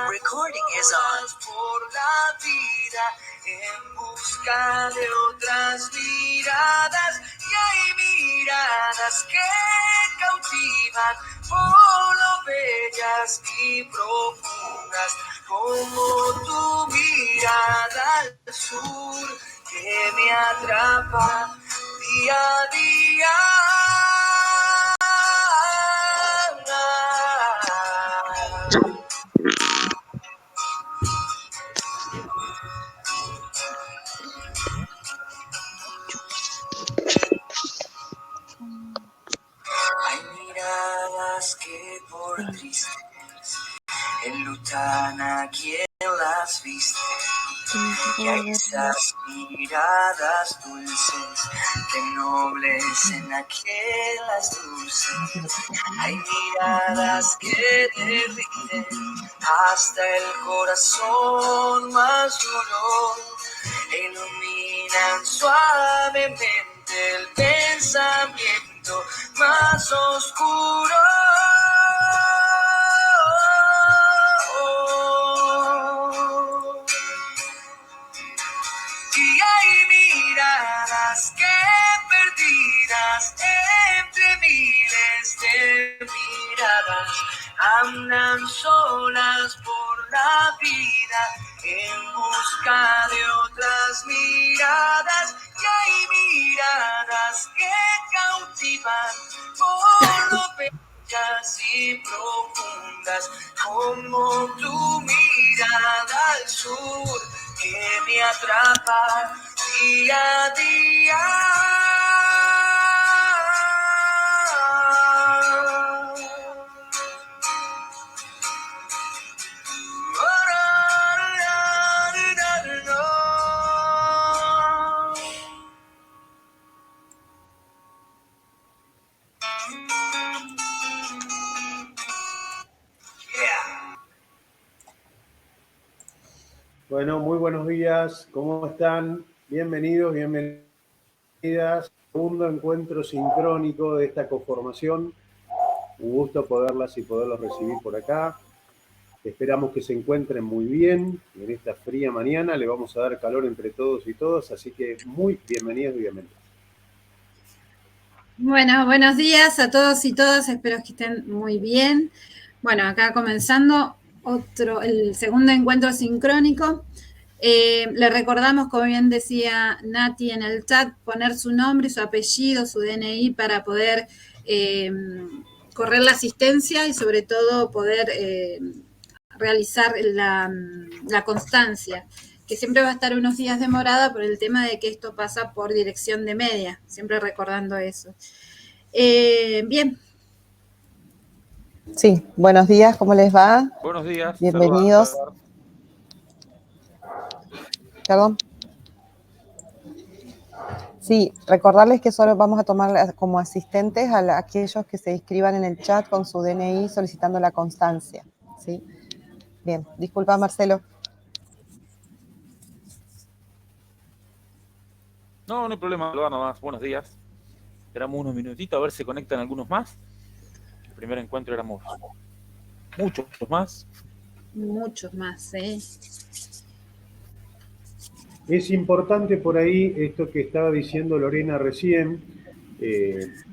Recording is on. Por la vida en busca de otras miradas, y hay miradas que cautivan por lo bellas y profundas, como tu mirada al sur que me atrapa día a día. Hay miradas que por tristes enlutan a quien las viste, y hay esas miradas dulces que ennoblecen a quien las dulce. Hay miradas que derriten hasta el corazón más duro, iluminan suavemente el pensamiento más oscuro. Y hay miradas que perdidas entre miles de miradas andan solas por la vida en busca de otras miradas. Y hay miradas que cautivan por lo bellas y profundas, como tu mirada al sur que me atrapa día a día. Bueno, muy buenos días, ¿cómo están? Bienvenidos, bienvenidas. Segundo encuentro sincrónico de esta conformación. Un gusto poderlas y poderlos recibir por acá. Esperamos que se encuentren muy bien en esta fría mañana. Le vamos a dar calor entre todos y todas, así que muy bienvenidos y bienvenidas. Bueno, buenos días a todos y todas, espero que estén muy bien. Bueno, acá comenzando el segundo encuentro sincrónico. Le recordamos, como bien decía Nati en el chat, poner su nombre, su apellido, su DNI para poder correr la asistencia y sobre todo poder realizar la constancia, que siempre va a estar unos días demorada por el tema de que esto pasa por dirección de media, siempre recordando eso. Bien. Sí, buenos días, ¿cómo les va? Buenos días. Bienvenidos. Perdón. Sí, recordarles que solo vamos a tomar como asistentes a aquellos que se inscriban en el chat con su DNI solicitando la constancia, ¿sí? Bien, disculpa Marcelo. No hay problema, lo nomás. Buenos días. Esperamos unos minutitos a ver si se conectan algunos más. El primer encuentro éramos muchos más. Muchos más, ¿eh? Es importante por ahí esto que estaba diciendo Lorena recién,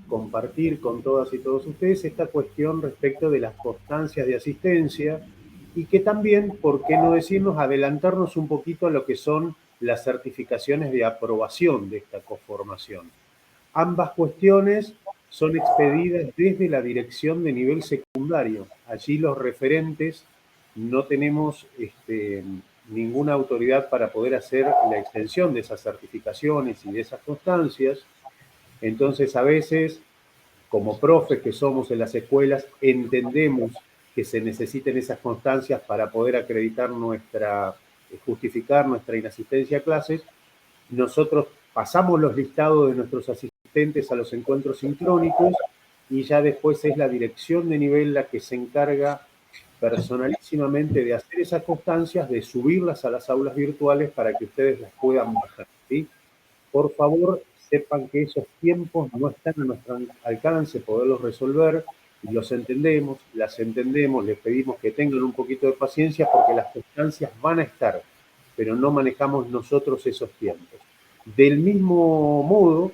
compartir con todas y todos ustedes esta cuestión respecto de las constancias de asistencia y que también, por qué no decirnos, adelantarnos un poquito a lo que son las certificaciones de aprobación de esta conformación. Ambas cuestiones son expedidas desde la dirección de nivel secundario. Allí los referentes no tenemos ninguna autoridad para poder hacer la extensión de esas certificaciones y de esas constancias. Entonces, a veces, como profes que somos en las escuelas, entendemos que se necesiten esas constancias para poder acreditar justificar nuestra inasistencia a clases. Nosotros pasamos los listados de nuestros asistentes a los encuentros sincrónicos y ya después es la dirección de nivel la que se encarga personalísimamente de hacer esas constancias, de subirlas a las aulas virtuales para que ustedes las puedan bajar, ¿sí? Por favor, sepan que esos tiempos no están a nuestro alcance poderlos resolver. Y los entendemos, las entendemos, les pedimos que tengan un poquito de paciencia porque las constancias van a estar, pero no manejamos nosotros esos tiempos. Del mismo modo,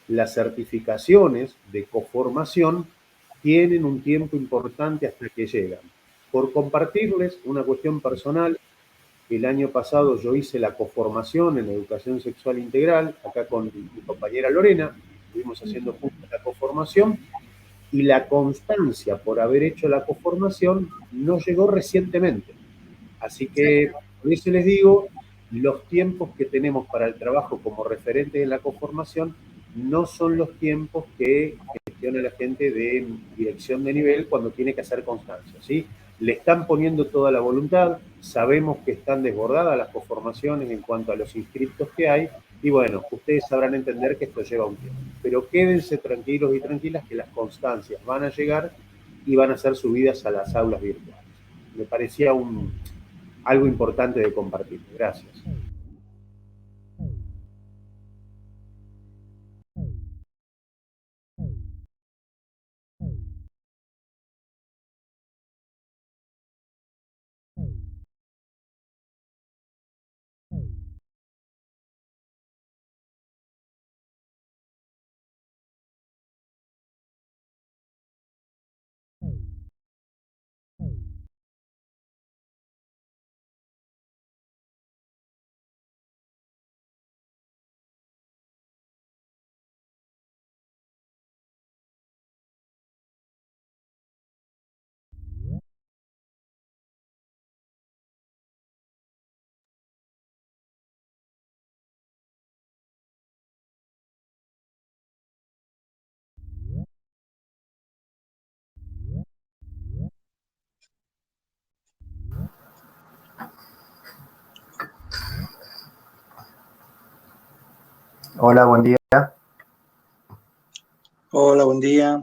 las certificaciones de coformación tienen un tiempo importante hasta que llegan. Por compartirles una cuestión personal, el año pasado yo hice la coformación en educación sexual integral, acá con mi compañera Lorena, estuvimos haciendo juntos la coformación y la constancia por haber hecho la coformación no llegó recientemente. Así que, por eso les digo, los tiempos que tenemos para el trabajo como referente de la conformación no son los tiempos que gestiona la gente de dirección de nivel cuando tiene que hacer constancia, ¿sí? Le están poniendo toda la voluntad, sabemos que están desbordadas las conformaciones en cuanto a los inscriptos que hay, y bueno, ustedes sabrán entender que esto lleva un tiempo. Pero quédense tranquilos y tranquilas que las constancias van a llegar y van a ser subidas a las aulas virtuales. Me parecía algo importante de compartir. Gracias. Hola, buen día. Hola, buen día.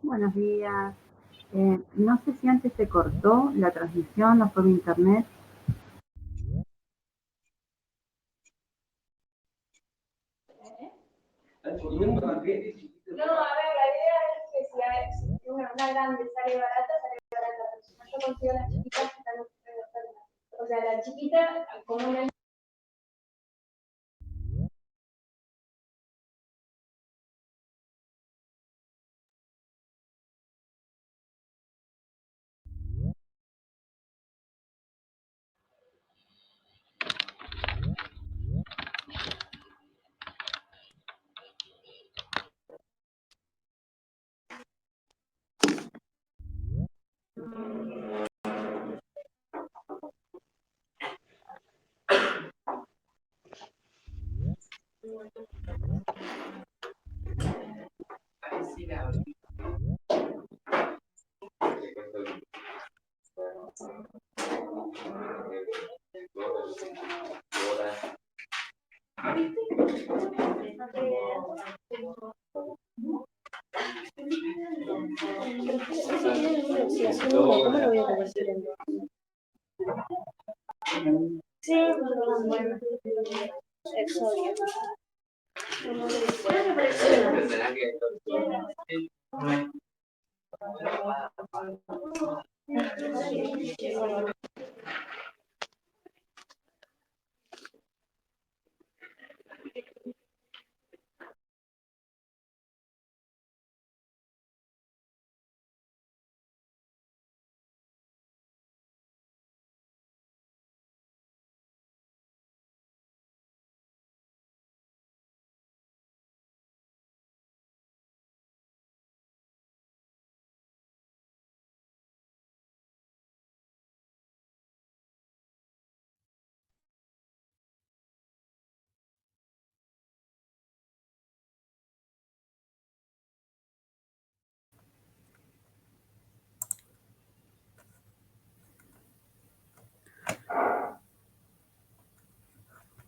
Buenos días. No sé si antes se cortó la transmisión o fue de internet. No, a ver, la idea es que si una grande sale barata, sale barata. Pero si no, yo consigo las chiquitas que están en oferta. O sea, la chiquita, como una. ¿Cómo lo voy a convertir en? Sí, bueno, exodio.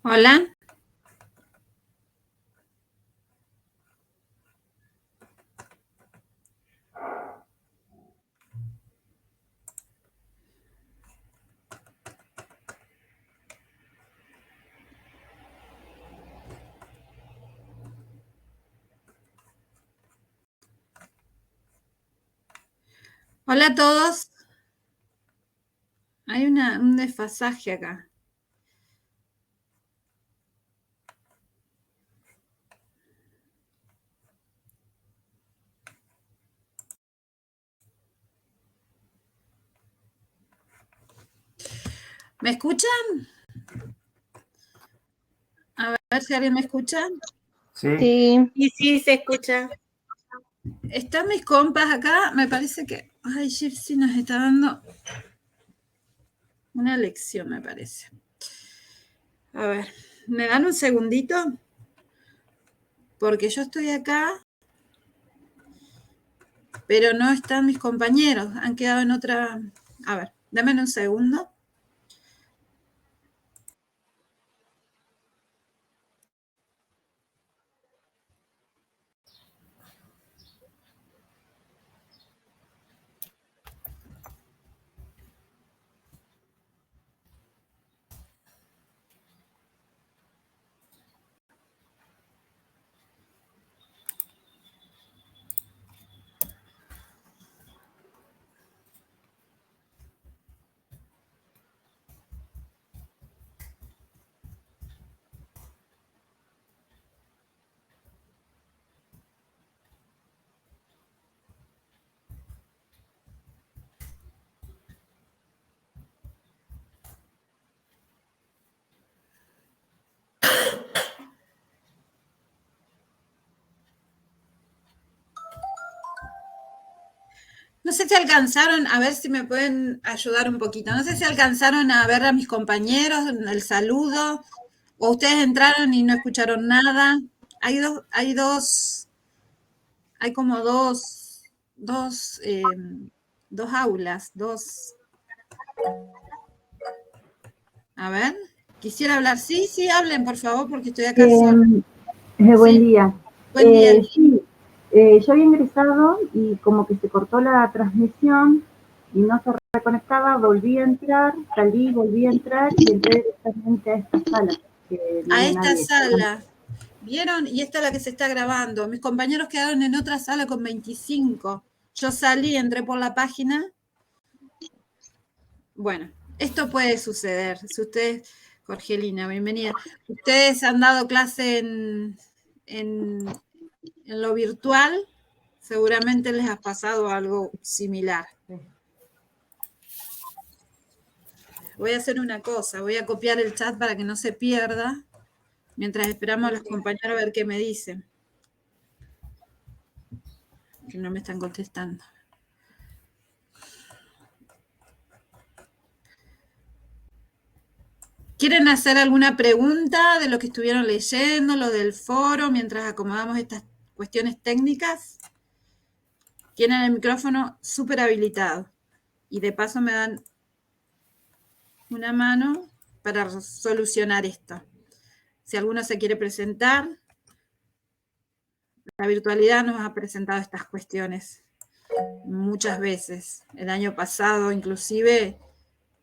Hola. Hola a todos. Hay un desfasaje acá. ¿Me escuchan? A ver si alguien me escucha. Sí, Y sí, se escucha. Están mis compas acá. Me parece que... Ay, Gypsy nos está dando una lección, me parece. A ver, ¿me dan un segundito? Porque yo estoy acá, pero no están mis compañeros. Han quedado en otra... A ver, dame un segundo. No sé si alcanzaron, a ver si me pueden ayudar un poquito. No sé si alcanzaron a ver a mis compañeros, el saludo, o ustedes entraron y no escucharon nada. Hay como dos aulas, A ver, quisiera hablar. Sí, hablen, por favor, porque estoy acá sola. Buen Sí, día. buen día. Sí, yo había ingresado y como que se cortó la transmisión y no se reconectaba, volví a entrar, salí, volví a entrar y entré directamente a esta sala, que no A había esta nadie. sala. ¿Vieron? Y esta es la que se está grabando. Mis compañeros quedaron en otra sala con 25. Yo salí, entré por la página. Bueno, esto puede suceder. Si ustedes, Jorgelina, bienvenida. Ustedes han dado clase en lo virtual, seguramente les ha pasado algo similar. Voy a hacer una cosa, voy a copiar el chat para que no se pierda, mientras esperamos a los compañeros a ver qué me dicen. Que no me están contestando. ¿Quieren hacer alguna pregunta de lo que estuvieron leyendo, lo del foro, mientras acomodamos estas cuestiones técnicas? Tienen el micrófono súper habilitado. Y de paso me dan una mano para solucionar esto. Si alguno se quiere presentar, la virtualidad nos ha presentado estas cuestiones muchas veces. El año pasado, inclusive,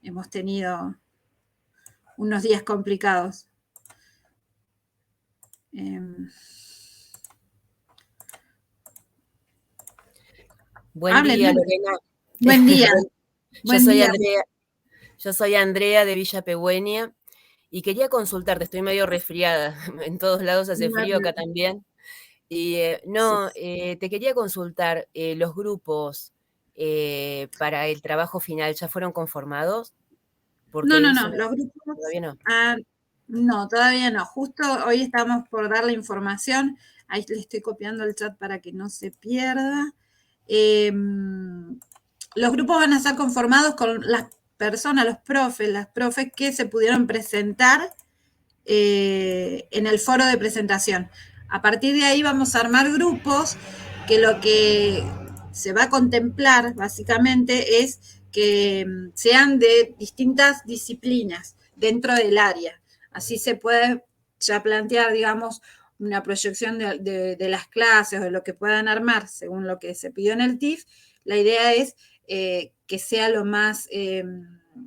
hemos tenido unos días complicados. Buen Hablen, día, ¿no? Lorena. Buen día. Yo soy Andrea de Villa Pegüenia y quería consultarte, estoy medio resfriada, en todos lados hace frío, acá también. Y te quería consultar, los grupos para el trabajo final, ¿ya fueron conformados? Porque No, eso los grupos todavía no. no, todavía no. Justo hoy estamos por dar la información. Ahí le estoy copiando el chat para que no se pierda. Los grupos van a estar conformados con las personas, las profes que se pudieron presentar en el foro de presentación. A partir de ahí vamos a armar grupos que lo que se va a contemplar básicamente es que sean de distintas disciplinas dentro del área. Así se puede ya plantear, digamos, una proyección de las clases o de lo que puedan armar según lo que se pidió en el TIF. La idea es que sea lo más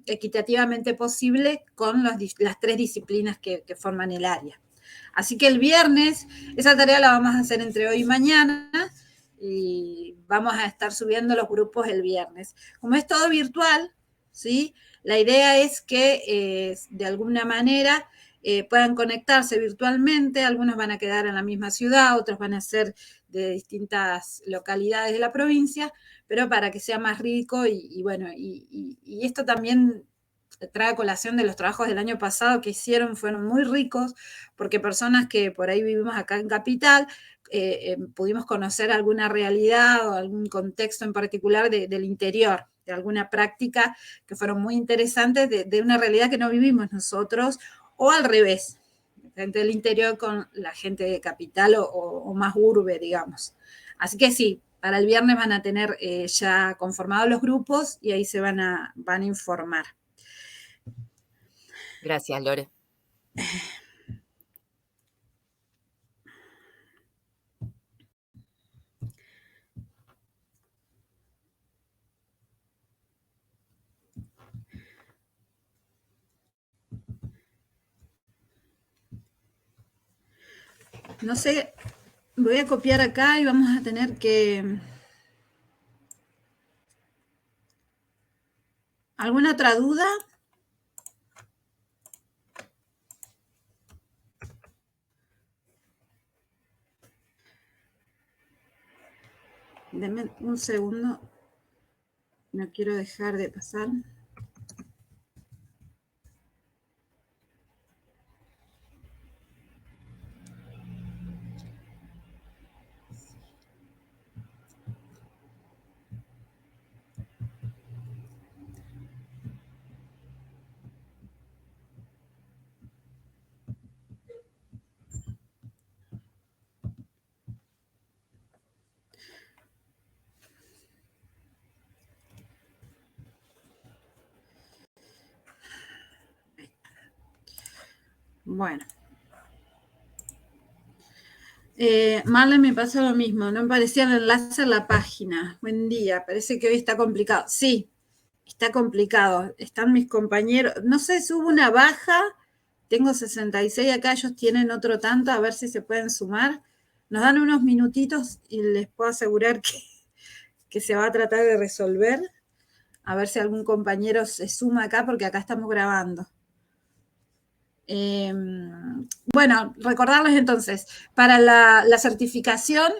equitativamente posible con las tres disciplinas que forman el área. Así que el viernes, esa tarea la vamos a hacer entre hoy y mañana, y vamos a estar subiendo los grupos el viernes. Como es todo virtual, ¿sí? La idea es que de alguna manera puedan conectarse virtualmente, algunos van a quedar en la misma ciudad, otros van a ser de distintas localidades de la provincia, pero para que sea más rico y bueno, y esto también trae a colación de los trabajos del año pasado que hicieron, fueron muy ricos, porque personas que por ahí vivimos acá en Capital, pudimos conocer alguna realidad o algún contexto en particular del interior, de alguna práctica que fueron muy interesantes de una realidad que no vivimos nosotros, o al revés, gente del interior con la gente de Capital o más urbe, digamos. Así que sí, para el viernes van a tener ya conformados los grupos y ahí se van a informar. Gracias, Lore. No sé, voy a copiar acá y vamos a tener que... ¿Alguna otra duda? Denme un segundo. No quiero dejar de pasar. Bueno. Marlene me pasa lo mismo, no me parecía el enlace en la página. Buen día, parece que hoy está complicado. Sí, está complicado. Están mis compañeros, no sé si hubo una baja, tengo 66 acá, ellos tienen otro tanto, a ver si se pueden sumar. Nos dan unos minutitos y les puedo asegurar que se va a tratar de resolver. A ver si algún compañero se suma acá, porque acá estamos grabando. Bueno, recordarles entonces, para la certificación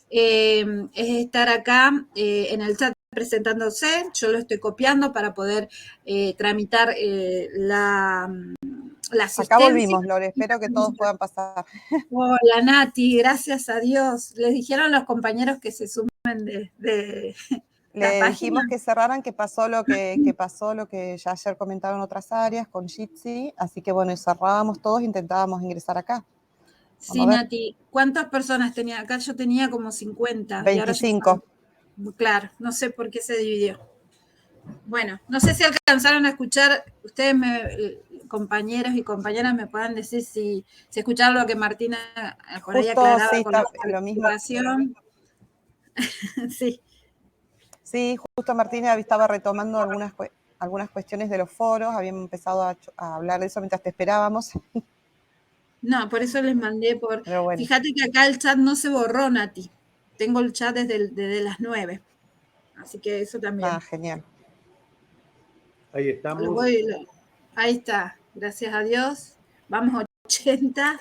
es estar acá en el chat presentándose, yo lo estoy copiando para poder tramitar la asistencia. Acá volvimos, Lore, espero que todos puedan pasar. Hola Nati, gracias a Dios. Les dijeron los compañeros que se sumen de Le dijimos que cerraran, que pasó lo que ya ayer comentaron otras áreas con Jitsi, así que bueno, cerrábamos todos, intentábamos ingresar acá. Sí, Nati, ¿cuántas personas tenía? Acá yo tenía como 50. 25. Y ahora claro, no sé por qué se dividió. Bueno, no sé si alcanzaron a escuchar, ustedes, compañeros y compañeras, me puedan decir si escucharon lo que Martina por ahí aclaraba sí, con la lo mismo. Sí. Sí, justo Martina estaba retomando algunas cuestiones de los foros, habíamos empezado a hablar de eso mientras te esperábamos. No, por eso les mandé bueno. Fíjate que acá el chat no se borró, Nati. Tengo el chat desde las 9. Así que eso también. Ah, genial. Ahí estamos. Ahí está, gracias a Dios. Vamos a 80.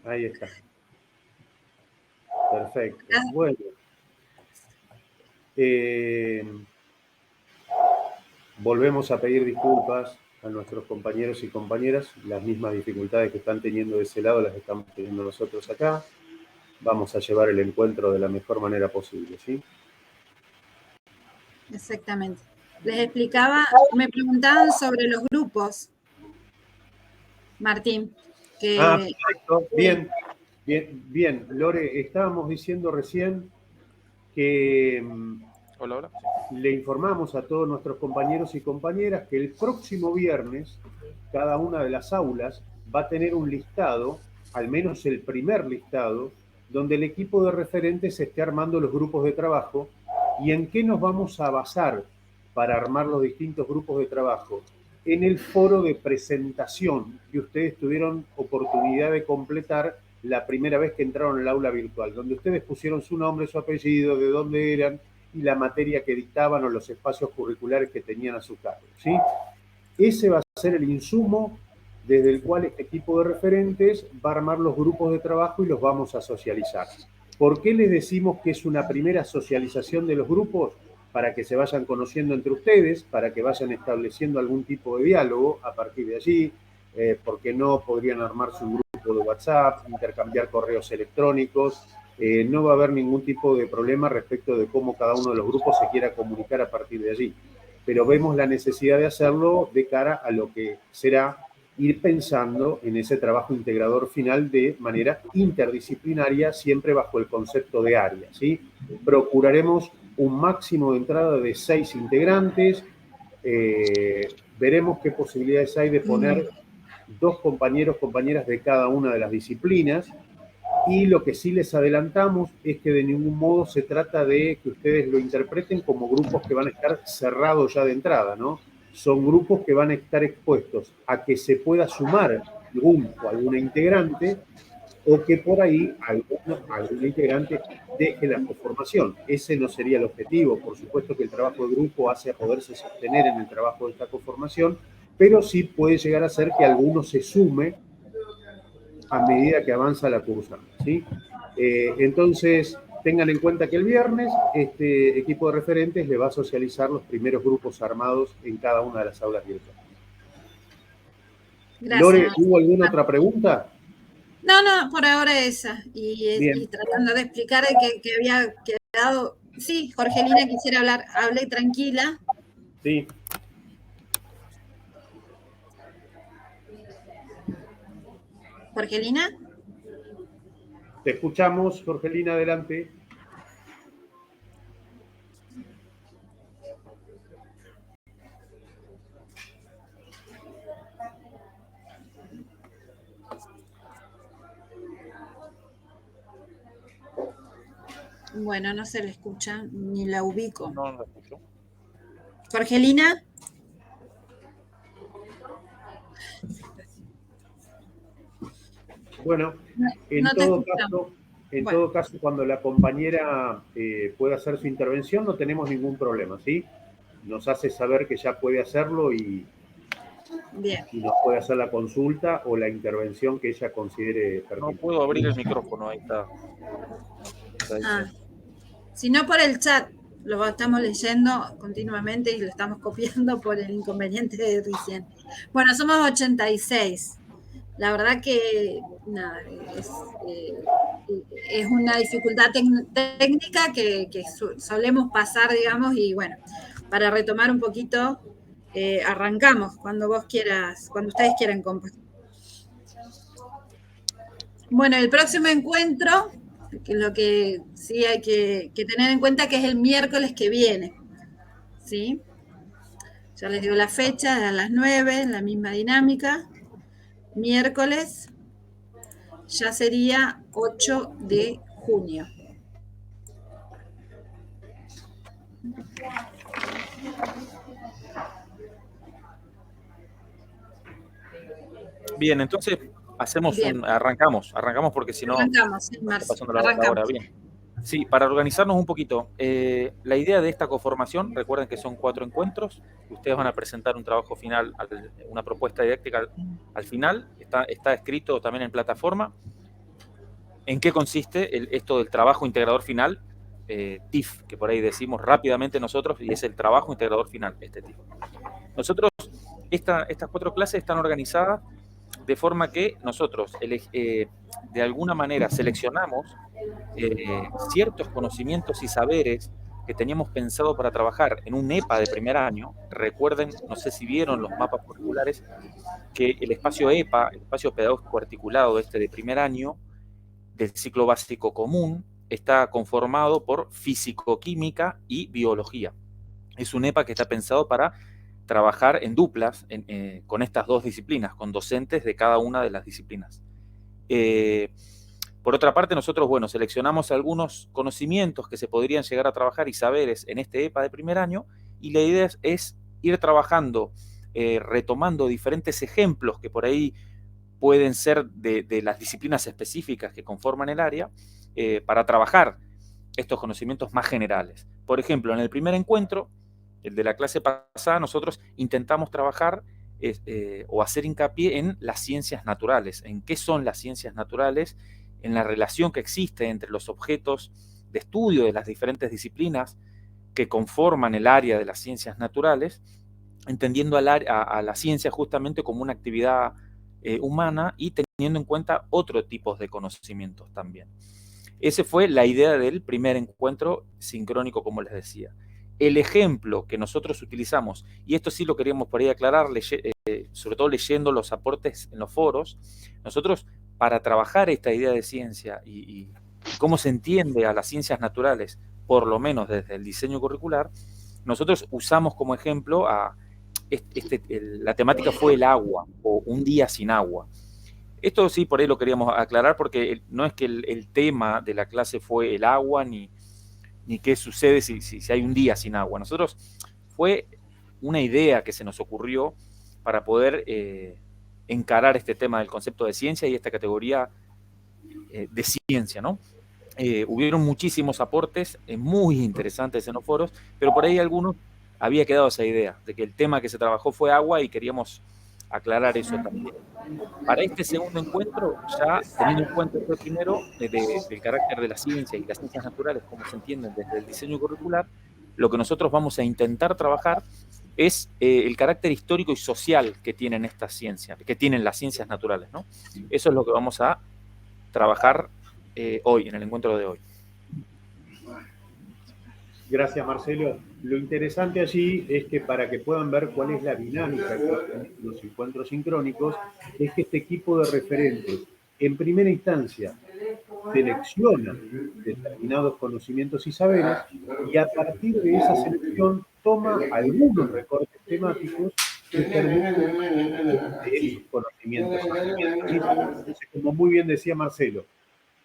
Ahí está. Perfecto. Bueno. Volvemos a pedir disculpas a nuestros compañeros y compañeras. Las mismas dificultades que están teniendo de ese lado las estamos teniendo nosotros acá. Vamos a llevar el encuentro de la mejor manera posible, ¿sí? Exactamente. Les explicaba, me preguntaban sobre los grupos, Martín. Perfecto. Bien. Lore, estábamos diciendo recién que Hola. le informamos a todos nuestros compañeros y compañeras que el próximo viernes cada una de las aulas va a tener un listado, al menos el primer listado, donde el equipo de referentes esté armando los grupos de trabajo y en qué nos vamos a basar para armar los distintos grupos de trabajo. En el foro de presentación que ustedes tuvieron oportunidad de completar la primera vez que entraron al aula virtual, donde ustedes pusieron su nombre, su apellido, de dónde eran y la materia que dictaban o los espacios curriculares que tenían a su cargo, ¿sí? Ese va a ser el insumo desde el cual este equipo de referentes va a armar los grupos de trabajo y los vamos a socializar. ¿Por qué les decimos que es una primera socialización de los grupos? Para que se vayan conociendo entre ustedes, para que vayan estableciendo algún tipo de diálogo a partir de allí. ¿Por qué no podrían armarse un grupo de WhatsApp, intercambiar correos electrónicos? No va a haber ningún tipo de problema respecto de cómo cada uno de los grupos se quiera comunicar a partir de allí. Pero vemos la necesidad de hacerlo de cara a lo que será ir pensando en ese trabajo integrador final de manera interdisciplinaria, siempre bajo el concepto de área, ¿sí? Procuraremos un máximo de entrada de 6 integrantes. Veremos qué posibilidades hay de poner 2 compañeros, compañeras de cada una de las disciplinas. Y lo que sí les adelantamos es que de ningún modo se trata de que ustedes lo interpreten como grupos que van a estar cerrados ya de entrada, ¿no? Son grupos que van a estar expuestos a que se pueda sumar algún o alguna integrante, o que por ahí algún integrante deje la conformación. Ese no sería el objetivo. Por supuesto que el trabajo de grupo hace a poderse sostener en el trabajo de esta conformación, pero sí puede llegar a ser que alguno se sume a medida que avanza la cursa, ¿sí? Entonces, tengan en cuenta que el viernes este equipo de referentes le va a socializar los primeros grupos armados en cada una de las aulas virtuales. Gracias. Lore, ¿hubo alguna otra pregunta? No, por ahora esa. Y tratando de explicar que había quedado... Sí, Jorgelina quisiera hablar. Hable tranquila. Sí. ¿Jorgelina? Te escuchamos, Jorgelina, adelante. Bueno, no se le escucha, ni la ubico. No la escucho. ¿Jorgelina? Bueno, en todo caso, cuando la compañera pueda hacer su intervención, no tenemos ningún problema, ¿sí? Nos hace saber que ya puede hacerlo y nos puede hacer la consulta o la intervención que ella considere pertinente. No puedo abrir el micrófono, ahí está. Si no, por el chat, lo estamos leyendo continuamente y lo estamos copiando por el inconveniente de recién. Bueno, somos 86. La verdad que nada, es una dificultad técnica que solemos pasar, digamos, y bueno, para retomar un poquito, arrancamos cuando vos quieras, cuando ustedes quieran, compa. Bueno, el próximo encuentro, que lo que sí hay que tener en cuenta que es el miércoles que viene, ¿sí? Ya les digo la fecha, a las 9, la misma dinámica. Miércoles ya sería 8 de junio. Bien, entonces hacemos arrancamos porque si no arrancamos, en marzo. Pasando la hora. Bien. Sí, para organizarnos un poquito, la idea de esta conformación, recuerden que son 4 encuentros, ustedes van a presentar un trabajo final, una propuesta didáctica al final, está escrito también en plataforma. ¿En qué consiste esto del trabajo integrador final? TIF, que por ahí decimos rápidamente nosotros, y es el trabajo integrador final, este TIF. Nosotros, estas 4 clases están organizadas de forma que nosotros de alguna manera seleccionamos ciertos conocimientos y saberes que teníamos pensado para trabajar en un EPA de primer año. Recuerden, no sé si vieron los mapas curriculares, que el espacio EPA, el espacio pedagógico articulado de primer año del ciclo básico común, está conformado por físico-química y biología. Es un EPA que está pensado para trabajar en duplas con estas 2 disciplinas, con docentes de cada una de las disciplinas. Por otra parte, nosotros, seleccionamos algunos conocimientos que se podrían llegar a trabajar y saberes en este EPA de primer año, y la idea es ir trabajando, retomando diferentes ejemplos que por ahí pueden ser de las disciplinas específicas que conforman el área, para trabajar estos conocimientos más generales. Por ejemplo, en el primer encuentro, el de la clase pasada, nosotros intentamos trabajar o hacer hincapié en las ciencias naturales, en qué son las ciencias naturales, en la relación que existe entre los objetos de estudio de las diferentes disciplinas que conforman el área de las ciencias naturales, entendiendo a la ciencia justamente como una actividad humana y teniendo en cuenta otros tipos de conocimientos también. Esa fue la idea del primer encuentro sincrónico, como les decía. El ejemplo que nosotros utilizamos, y esto sí lo queríamos por ahí aclarar, sobre todo leyendo los aportes en los foros, nosotros para trabajar esta idea de ciencia y cómo se entiende a las ciencias naturales, por lo menos desde el diseño curricular, nosotros usamos como ejemplo la temática fue el agua, o un día sin agua. Esto sí, por ahí lo queríamos aclarar, porque no es que el tema de la clase fue el agua, ni qué sucede si hay un día sin agua. Nosotros fue una idea que se nos ocurrió para poder encarar este tema del concepto de ciencia y esta categoría de ciencia, ¿no? Hubieron muchísimos aportes muy interesantes en los foros, pero por ahí algunos había quedado esa idea de que el tema que se trabajó fue agua y queríamos aclarar eso también. Para este segundo encuentro, ya teniendo en cuenta el primero del carácter de la ciencia y las ciencias naturales, como se entienden desde el diseño curricular, lo que nosotros vamos a intentar trabajar es el carácter histórico y social que tienen estas ciencias, que tienen las ciencias naturales, ¿no? Eso es lo que vamos a trabajar hoy, en el encuentro de hoy. Gracias, Marcelo. Lo interesante allí es que para que puedan ver cuál es la dinámica de los encuentros sincrónicos, es que este equipo de referentes, en primera instancia, selecciona determinados conocimientos y saberes, y a partir de esa selección toma algunos recortes temáticos que permiten de esos conocimientos. Entonces, como muy bien decía Marcelo,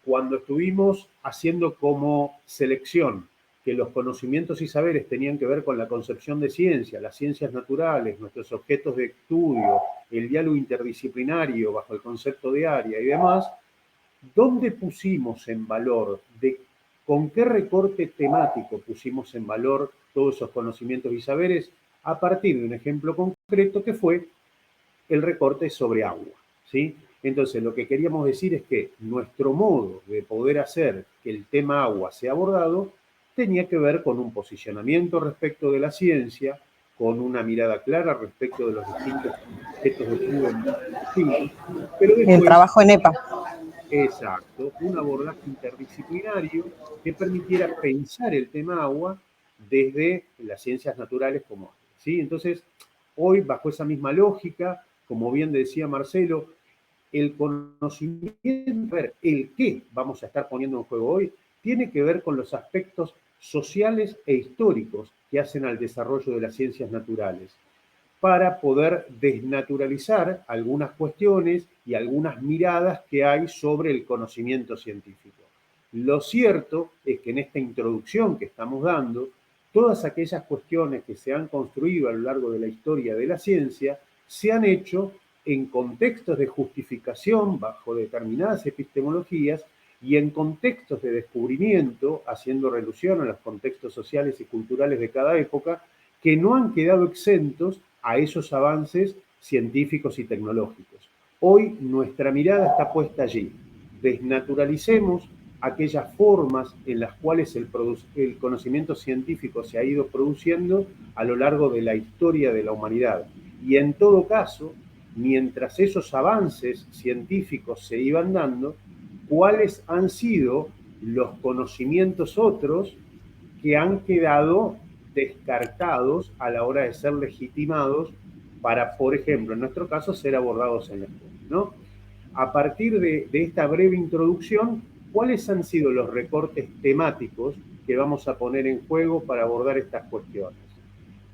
cuando estuvimos haciendo como selección que los conocimientos y saberes tenían que ver con la concepción de ciencia, las ciencias naturales, nuestros objetos de estudio, el diálogo interdisciplinario bajo el concepto de área y demás, ¿dónde pusimos en valor, con qué recorte temático pusimos en valor todos esos conocimientos y saberes? A partir de un ejemplo concreto que fue el recorte sobre agua, ¿sí? Entonces, lo que queríamos decir es que nuestro modo de poder hacer que el tema agua sea abordado tenía que ver con un posicionamiento respecto de la ciencia, con una mirada clara respecto de los distintos objetos de estudio, pero después, el trabajo en EPA. Exacto, un abordaje interdisciplinario que permitiera pensar el tema agua desde las ciencias naturales como, ¿sí? Entonces, hoy, bajo esa misma lógica, como bien decía Marcelo, el conocimiento, el qué vamos a estar poniendo en juego hoy, tiene que ver con los aspectos sociales e históricos que hacen al desarrollo de las ciencias naturales, para poder desnaturalizar algunas cuestiones y algunas miradas que hay sobre el conocimiento científico. Lo cierto es que en esta introducción que estamos dando, todas aquellas cuestiones que se han construido a lo largo de la historia de la ciencia se han hecho en contextos de justificación bajo determinadas epistemologías y en contextos de descubrimiento, haciendo alusión a los contextos sociales y culturales de cada época, que no han quedado exentos a esos avances científicos y tecnológicos. Hoy nuestra mirada está puesta allí. Desnaturalicemos aquellas formas en las cuales el conocimiento científico se ha ido produciendo a lo largo de la historia de la humanidad. Y en todo caso, mientras esos avances científicos se iban dando, ¿cuáles han sido los conocimientos otros que han quedado descartados a la hora de ser legitimados para, por ejemplo, en nuestro caso, ser abordados en la escuela, ¿no? A partir de esta breve introducción, ¿cuáles han sido los recortes temáticos que vamos a poner en juego para abordar estas cuestiones?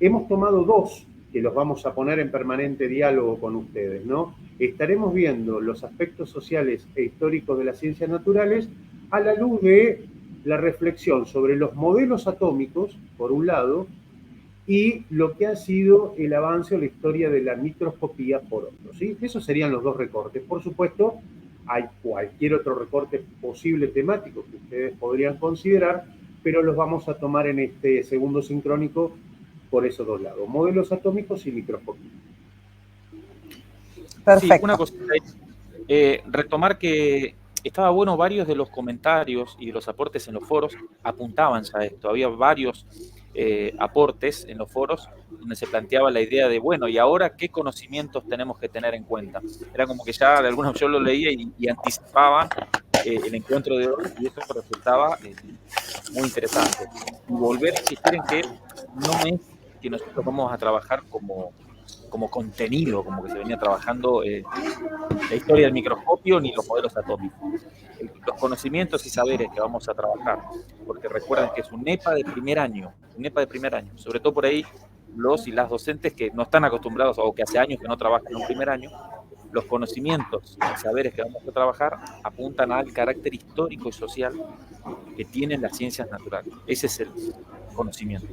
Hemos tomado dos que los vamos a poner en permanente diálogo con ustedes, ¿no? Estaremos viendo los aspectos sociales e históricos de las ciencias naturales a la luz de la reflexión sobre los modelos atómicos, por un lado, y lo que ha sido el avance o la historia de la microscopía por otros, ¿sí? Esos serían los dos recortes. Por supuesto, hay cualquier otro recorte posible temático que ustedes podrían considerar, pero los vamos a tomar en este segundo sincrónico por esos dos lados, modelos atómicos y microscopía. Perfecto. Sí, una cosita, retomar que estaba bueno, varios de los comentarios y de los aportes en los foros apuntaban ya a esto. Había varios aportes en los foros donde se planteaba la idea de, bueno, ¿y ahora qué conocimientos tenemos que tener en cuenta? Era como que ya de algunos yo lo leía y anticipaba el encuentro de hoy, y eso resultaba muy interesante. Y volver a insistir en que no es que nosotros vamos a trabajar como contenido, como que se venía trabajando la historia del microscopio ni los modelos atómicos. Los conocimientos y saberes que vamos a trabajar, porque recuerden que es un EPA de primer año, sobre todo por ahí los y las docentes que no están acostumbrados o que hace años que no trabajan en un primer año, los conocimientos y saberes que vamos a trabajar apuntan al carácter histórico y social que tienen las ciencias naturales. Ese es el conocimiento.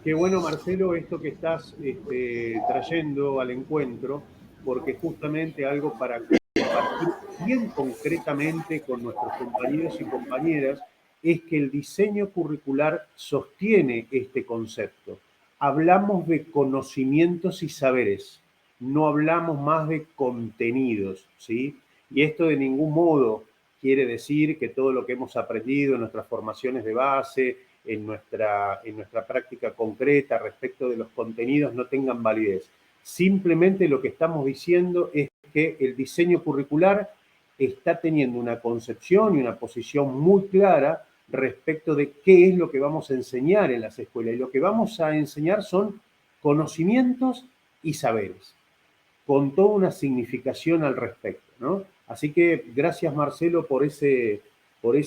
Qué bueno, Marcelo, esto que estás trayendo al encuentro, porque justamente algo para compartir bien concretamente con nuestros compañeros y compañeras es que el diseño curricular sostiene este concepto. Hablamos de conocimientos y saberes, no hablamos más de contenidos, ¿sí? Y esto de ningún modo quiere decir que todo lo que hemos aprendido en nuestras formaciones de base, en nuestra práctica concreta respecto de los contenidos no tengan validez. Simplemente lo que estamos diciendo es que el diseño curricular está teniendo una concepción y una posición muy clara respecto de qué es lo que vamos a enseñar en las escuelas. Y lo que vamos a enseñar son conocimientos y saberes, con toda una significación al respecto, ¿no? Así que gracias, Marcelo, por ese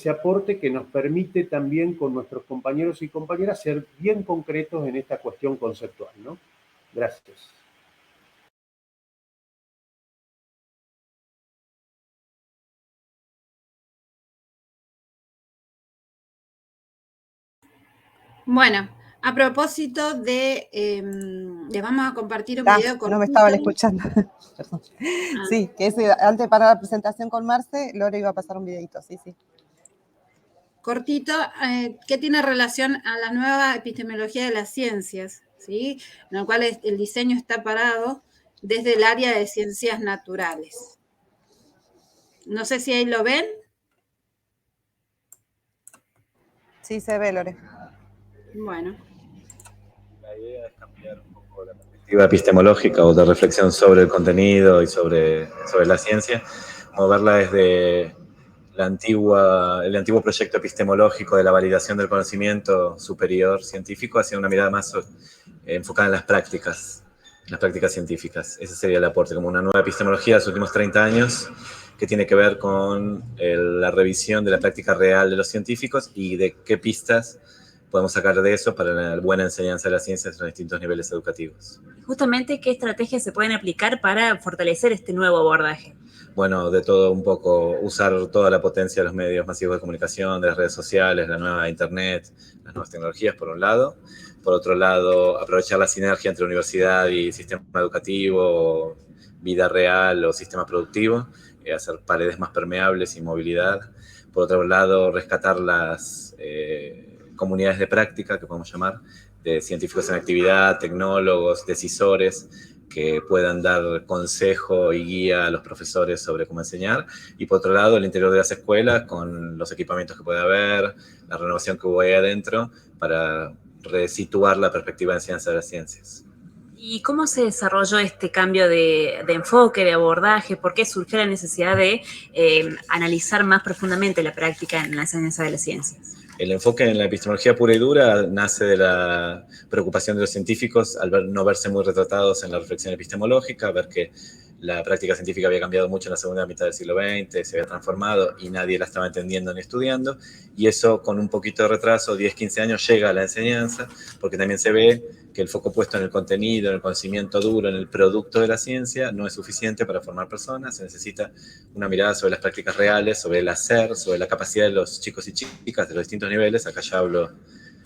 aporte que nos permite también con nuestros compañeros y compañeras ser bien concretos en esta cuestión conceptual, ¿no? Gracias. Bueno, a propósito de, les vamos a compartir un video cortito. No me estaban escuchando. Perdón. Sí, que antes para la presentación con Marce, Lore iba a pasar un videito, sí. Cortito, que tiene relación a la nueva epistemología de las ciencias, ¿sí? En el cual el diseño está parado desde el área de ciencias naturales. No sé si ahí lo ven. Sí, se ve, Lore. Bueno. La idea es cambiar un poco la perspectiva epistemológica o de reflexión sobre el contenido y sobre la ciencia, moverla desde el antiguo proyecto epistemológico de la validación del conocimiento superior científico hacia una mirada más enfocada en las prácticas científicas. Ese sería el aporte, como una nueva epistemología de los últimos 30 años que tiene que ver con la revisión de la práctica real de los científicos y de qué pistas podemos sacar de eso para la buena enseñanza de las ciencias en los distintos niveles educativos. Justamente, ¿qué estrategias se pueden aplicar para fortalecer este nuevo abordaje? Bueno, de todo un poco, usar toda la potencia de los medios masivos de comunicación, de las redes sociales, la nueva internet, las nuevas tecnologías, por un lado. Por otro lado, aprovechar la sinergia entre universidad y sistema educativo, vida real o sistema productivo, hacer paredes más permeables y movilidad. Por otro lado, rescatar las comunidades de práctica, que podemos llamar, de científicos en actividad, tecnólogos, decisores, que puedan dar consejo y guía a los profesores sobre cómo enseñar. Y por otro lado, el interior de las escuelas, con los equipamientos que puede haber, la renovación que hubo ahí adentro, para resituar la perspectiva de enseñanza de las ciencias. ¿Y cómo se desarrolló este cambio de enfoque, de abordaje? ¿Por qué surgió la necesidad de analizar más profundamente la práctica en la enseñanza de las ciencias? El enfoque en la epistemología pura y dura nace de la preocupación de los científicos al no verse muy retratados en la reflexión epistemológica, ver que la práctica científica había cambiado mucho en la segunda mitad del siglo XX, se había transformado y nadie la estaba entendiendo ni estudiando, y eso con un poquito de retraso, 10, 15 años, llega a la enseñanza, porque también se ve que el foco puesto en el contenido, en el conocimiento duro, en el producto de la ciencia, no es suficiente para formar personas. Se necesita una mirada sobre las prácticas reales, sobre el hacer, sobre la capacidad de los chicos y chicas de los distintos niveles. Acá ya hablo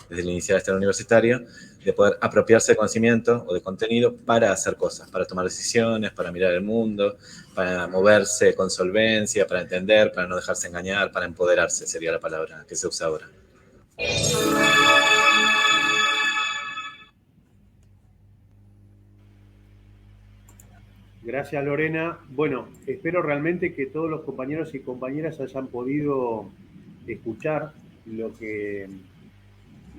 desde el inicial hasta el universitario, de poder apropiarse de conocimiento o de contenido para hacer cosas, para tomar decisiones, para mirar el mundo, para moverse con solvencia, para entender, para no dejarse engañar, para empoderarse, sería la palabra que se usa ahora. Gracias, Lorena. Bueno, espero realmente que todos los compañeros y compañeras hayan podido escuchar lo que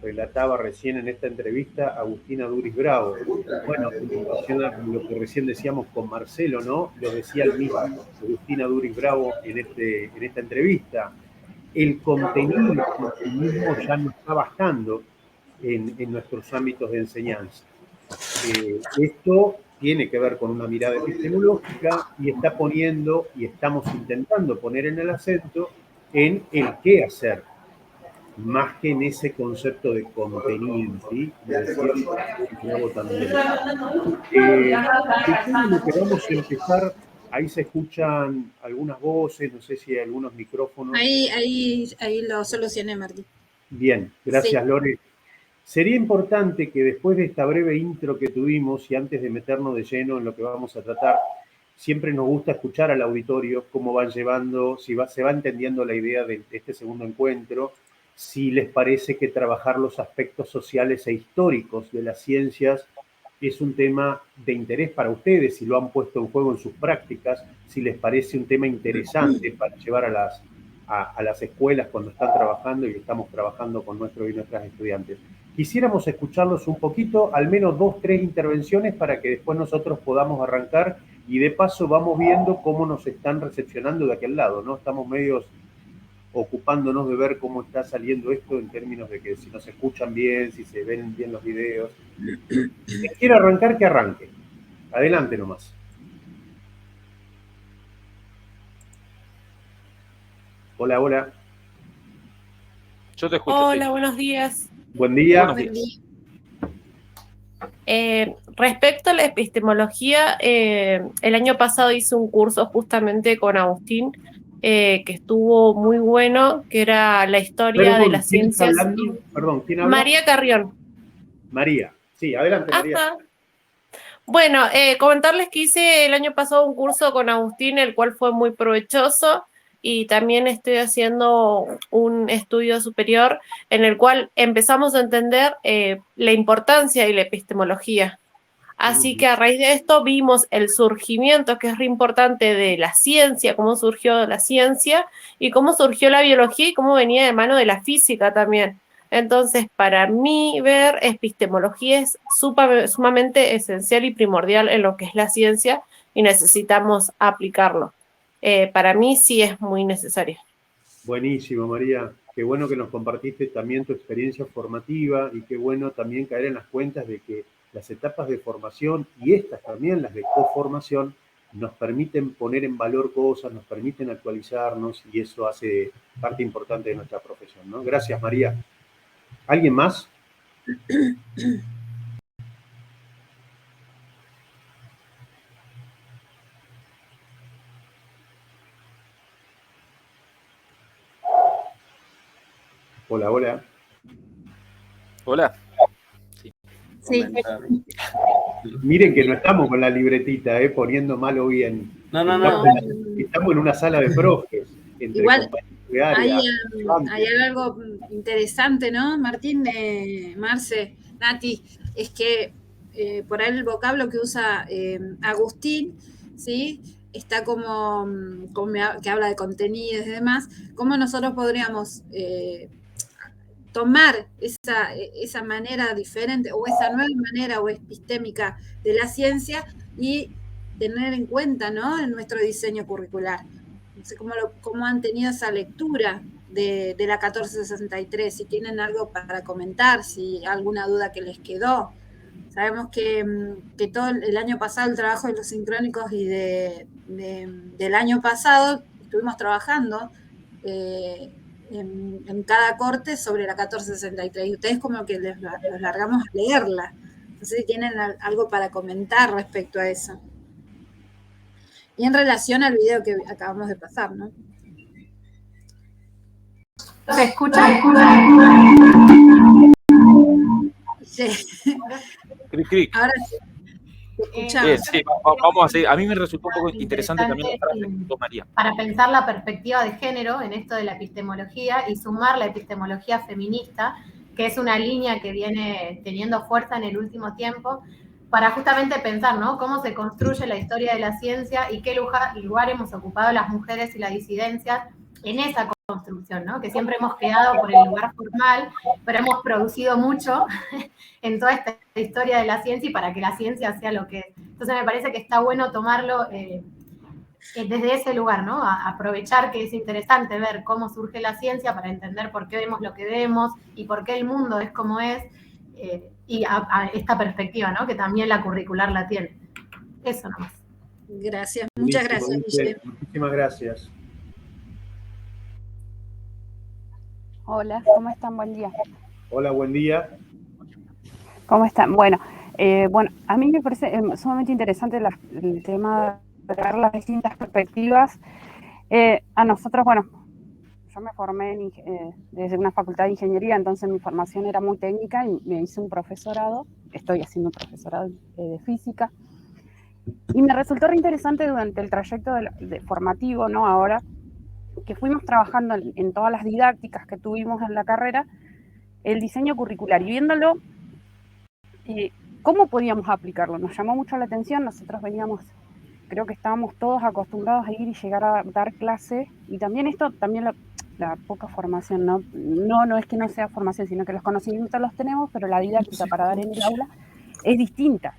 relataba recién en esta entrevista Agustina Duris Bravo. Bueno, en relación a lo que recién decíamos con Marcelo, ¿no? Lo decía el mismo Agustina Duris Bravo en esta entrevista. El contenido mismo ya no está bajando en nuestros ámbitos de enseñanza. Esto tiene que ver con una mirada epistemológica y está poniendo, y estamos intentando poner en el acento, en el qué hacer, más que en ese concepto de contenido, ¿sí? Me decía Gustavo también. Lo que vamos a empezar, ahí se escuchan algunas voces, no sé si hay algunos micrófonos. Ahí lo solucioné, Martín. Bien, gracias, Sí. Lore. Sería importante que después de esta breve intro que tuvimos y antes de meternos de lleno en lo que vamos a tratar, siempre nos gusta escuchar al auditorio cómo van llevando, se va entendiendo la idea de este segundo encuentro, si les parece que trabajar los aspectos sociales e históricos de las ciencias es un tema de interés para ustedes, si lo han puesto en juego en sus prácticas, si les parece un tema interesante para llevar a las escuelas cuando están trabajando y estamos trabajando con nuestros y nuestras estudiantes. Quisiéramos escucharlos un poquito, al menos 2, 3 intervenciones para que después nosotros podamos arrancar y de paso vamos viendo cómo nos están recepcionando de aquel lado, ¿no? Estamos medios ocupándonos de ver cómo está saliendo esto en términos de que si nos escuchan bien, si se ven bien los videos. Si quiere arrancar, que arranque. Adelante nomás. Hola, hola. Yo te escucho. Hola, sí. buenos días. Buen día. Buenos días. Respecto a la epistemología, el año pasado hice un curso justamente con Agustín, que estuvo muy bueno, que era la historia de las ¿quién está ciencias. hablando? Perdón, ¿quién habla? María Carrión. María. Sí, adelante, María. Ajá. Bueno, comentarles que hice el año pasado un curso con Agustín, el cual fue muy provechoso, y también estoy haciendo un estudio superior en el cual empezamos a entender la importancia de la epistemología. Así que a raíz de esto vimos el surgimiento, que es re importante, de la ciencia, cómo surgió la ciencia y cómo surgió la biología y cómo venía de mano de la física también. Entonces, para mí, ver epistemología es sumamente esencial y primordial en lo que es la ciencia y necesitamos aplicarlo. Para mí sí es muy necesario. Buenísimo, María. Qué bueno que nos compartiste también tu experiencia formativa y qué bueno también caer en las cuentas de que las etapas de formación y estas también, las de coformación, nos permiten poner en valor cosas, nos permiten actualizarnos y eso hace parte importante de nuestra profesión, ¿no? Gracias, María. ¿Alguien más? Hola, hola. Hola. Sí. Miren que no estamos con la libretita, poniendo mal o bien. No. Estamos en una sala de profes. Entre Igual de área, hay algo interesante, ¿no, Martín, Marce, Nati? Es que por ahí el vocablo que usa Agustín, ¿sí? Está como que habla de contenidos y demás, cómo nosotros podríamos tomar esa manera diferente o esa nueva manera o epistémica de la ciencia y tener en cuenta, ¿no?, en nuestro diseño curricular. No sé cómo han tenido esa lectura de la 1463, si tienen algo para comentar, si alguna duda que les quedó. Sabemos que todo el año pasado el trabajo de los sincrónicos y del año pasado estuvimos trabajando en cada corte sobre la 1463 y ustedes como que los largamos a leerla. No sé si tienen algo para comentar respecto a eso. Y en relación al video que acabamos de pasar, ¿no? ¿Se escucha? Ahora sí, te escuchamos. Bien, sí, vamos a seguir. A mí me resultó un poco interesante también la frase que contó María. Para pensar la perspectiva de género en esto de la epistemología y sumar la epistemología feminista, que es una línea que viene teniendo fuerza en el último tiempo, para justamente pensar, ¿no?, cómo se construye la historia de la ciencia y qué lugar hemos ocupado las mujeres y las disidencias en esa construcción, ¿no?, que siempre hemos quedado por el lugar formal, pero hemos producido mucho en toda esta historia de la ciencia y para que la ciencia sea lo que es. Entonces me parece que está bueno tomarlo desde ese lugar, ¿no? Aprovechar que es interesante ver cómo surge la ciencia para entender por qué vemos lo que vemos y por qué el mundo es como es, y a esta perspectiva, ¿no?, que también la curricular la tiene. Eso nomás. Gracias, muchas gracias, Guille. Muchísimas gracias. Hola, ¿cómo están? Buen día. Hola, buen día. ¿Cómo están? Bueno, a mí me parece sumamente interesante el tema de ver las distintas perspectivas. A nosotros, bueno, yo me formé desde una facultad de ingeniería, entonces mi formación era muy técnica y me hice un profesorado, estoy haciendo un profesorado de física, y me resultó re interesante durante el trayecto formativo, ¿no?, ahora, que fuimos trabajando en todas las didácticas que tuvimos en la carrera, el diseño curricular, y viéndolo, ¿cómo podíamos aplicarlo? Nos llamó mucho la atención, nosotros veníamos, creo que estábamos todos acostumbrados a ir y llegar a dar clase, y también la poca formación, ¿no? No es que no sea formación, sino que los conocimientos los tenemos, pero la didáctica para dar en el aula es distinta.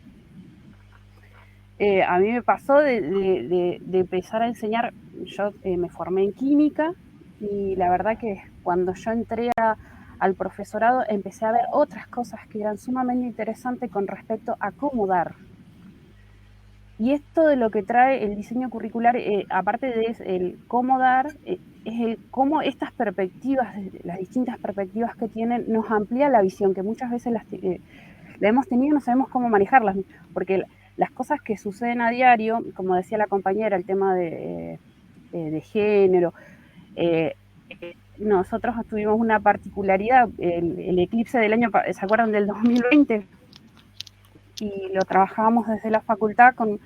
A mí me pasó de empezar a enseñar, yo me formé en química y la verdad que cuando yo entré al profesorado empecé a ver otras cosas que eran sumamente interesantes con respecto a cómo dar. Y esto de lo que trae el diseño curricular, aparte de el cómo dar, es el cómo estas perspectivas, las distintas perspectivas que tienen, nos amplía la visión, que muchas veces la hemos tenido y no sabemos cómo manejarlas, porque las cosas que suceden a diario, como decía la compañera, el tema de género, nosotros tuvimos una particularidad, el eclipse del año, ¿se acuerdan del 2020? Y lo trabajábamos desde la facultad con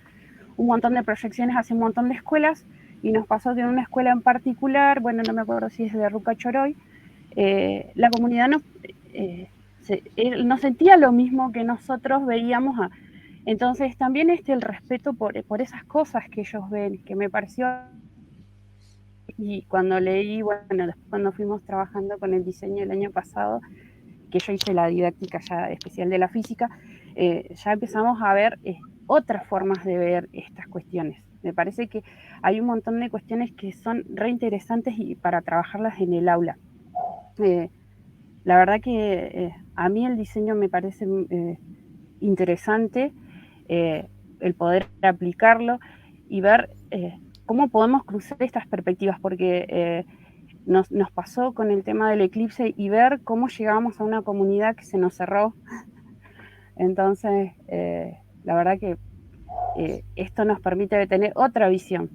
un montón de proyecciones hacia un montón de escuelas, y nos pasó que en una escuela en particular, bueno, no me acuerdo si es de Ruca Choroy, la comunidad no sentía lo mismo que nosotros veíamos. Entonces también el respeto por esas cosas que ellos ven, que me pareció, y cuando leí, bueno, después cuando fuimos trabajando con el diseño el año pasado, que yo hice la didáctica ya especial de la física, ya empezamos a ver otras formas de ver estas cuestiones. Me parece que hay un montón de cuestiones que son re interesantes y para trabajarlas en el aula. La verdad que a mí el diseño me parece interesante, el poder aplicarlo y ver cómo podemos cruzar estas perspectivas, porque nos pasó con el tema del eclipse y ver cómo llegamos a una comunidad que se nos cerró. Entonces, la verdad que esto nos permite tener otra visión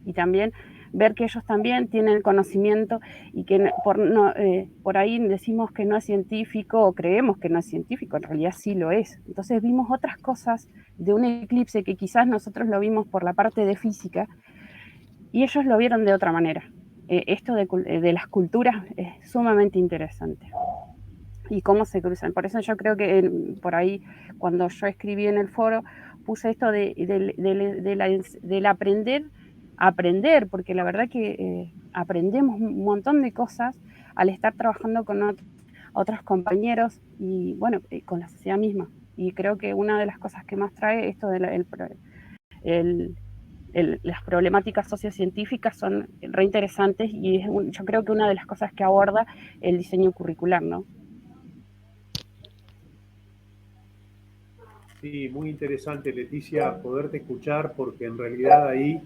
y también ver que ellos también tienen conocimiento y que por ahí decimos que no es científico o creemos que no es científico, en realidad sí lo es. Entonces vimos otras cosas de un eclipse que quizás nosotros lo vimos por la parte de física y ellos lo vieron de otra manera. Esto de las culturas es sumamente interesante y cómo se cruzan. Por eso yo creo que por ahí, cuando yo escribí en el foro, puse esto del aprender, porque la verdad que aprendemos un montón de cosas al estar trabajando con otros compañeros y, bueno, con la sociedad misma. Y creo que una de las cosas que más trae esto de las problemáticas sociocientíficas son re interesantes y yo creo que una de las cosas que aborda el diseño curricular, ¿no? Sí, muy interesante, Leticia, poderte escuchar, porque en realidad ahí,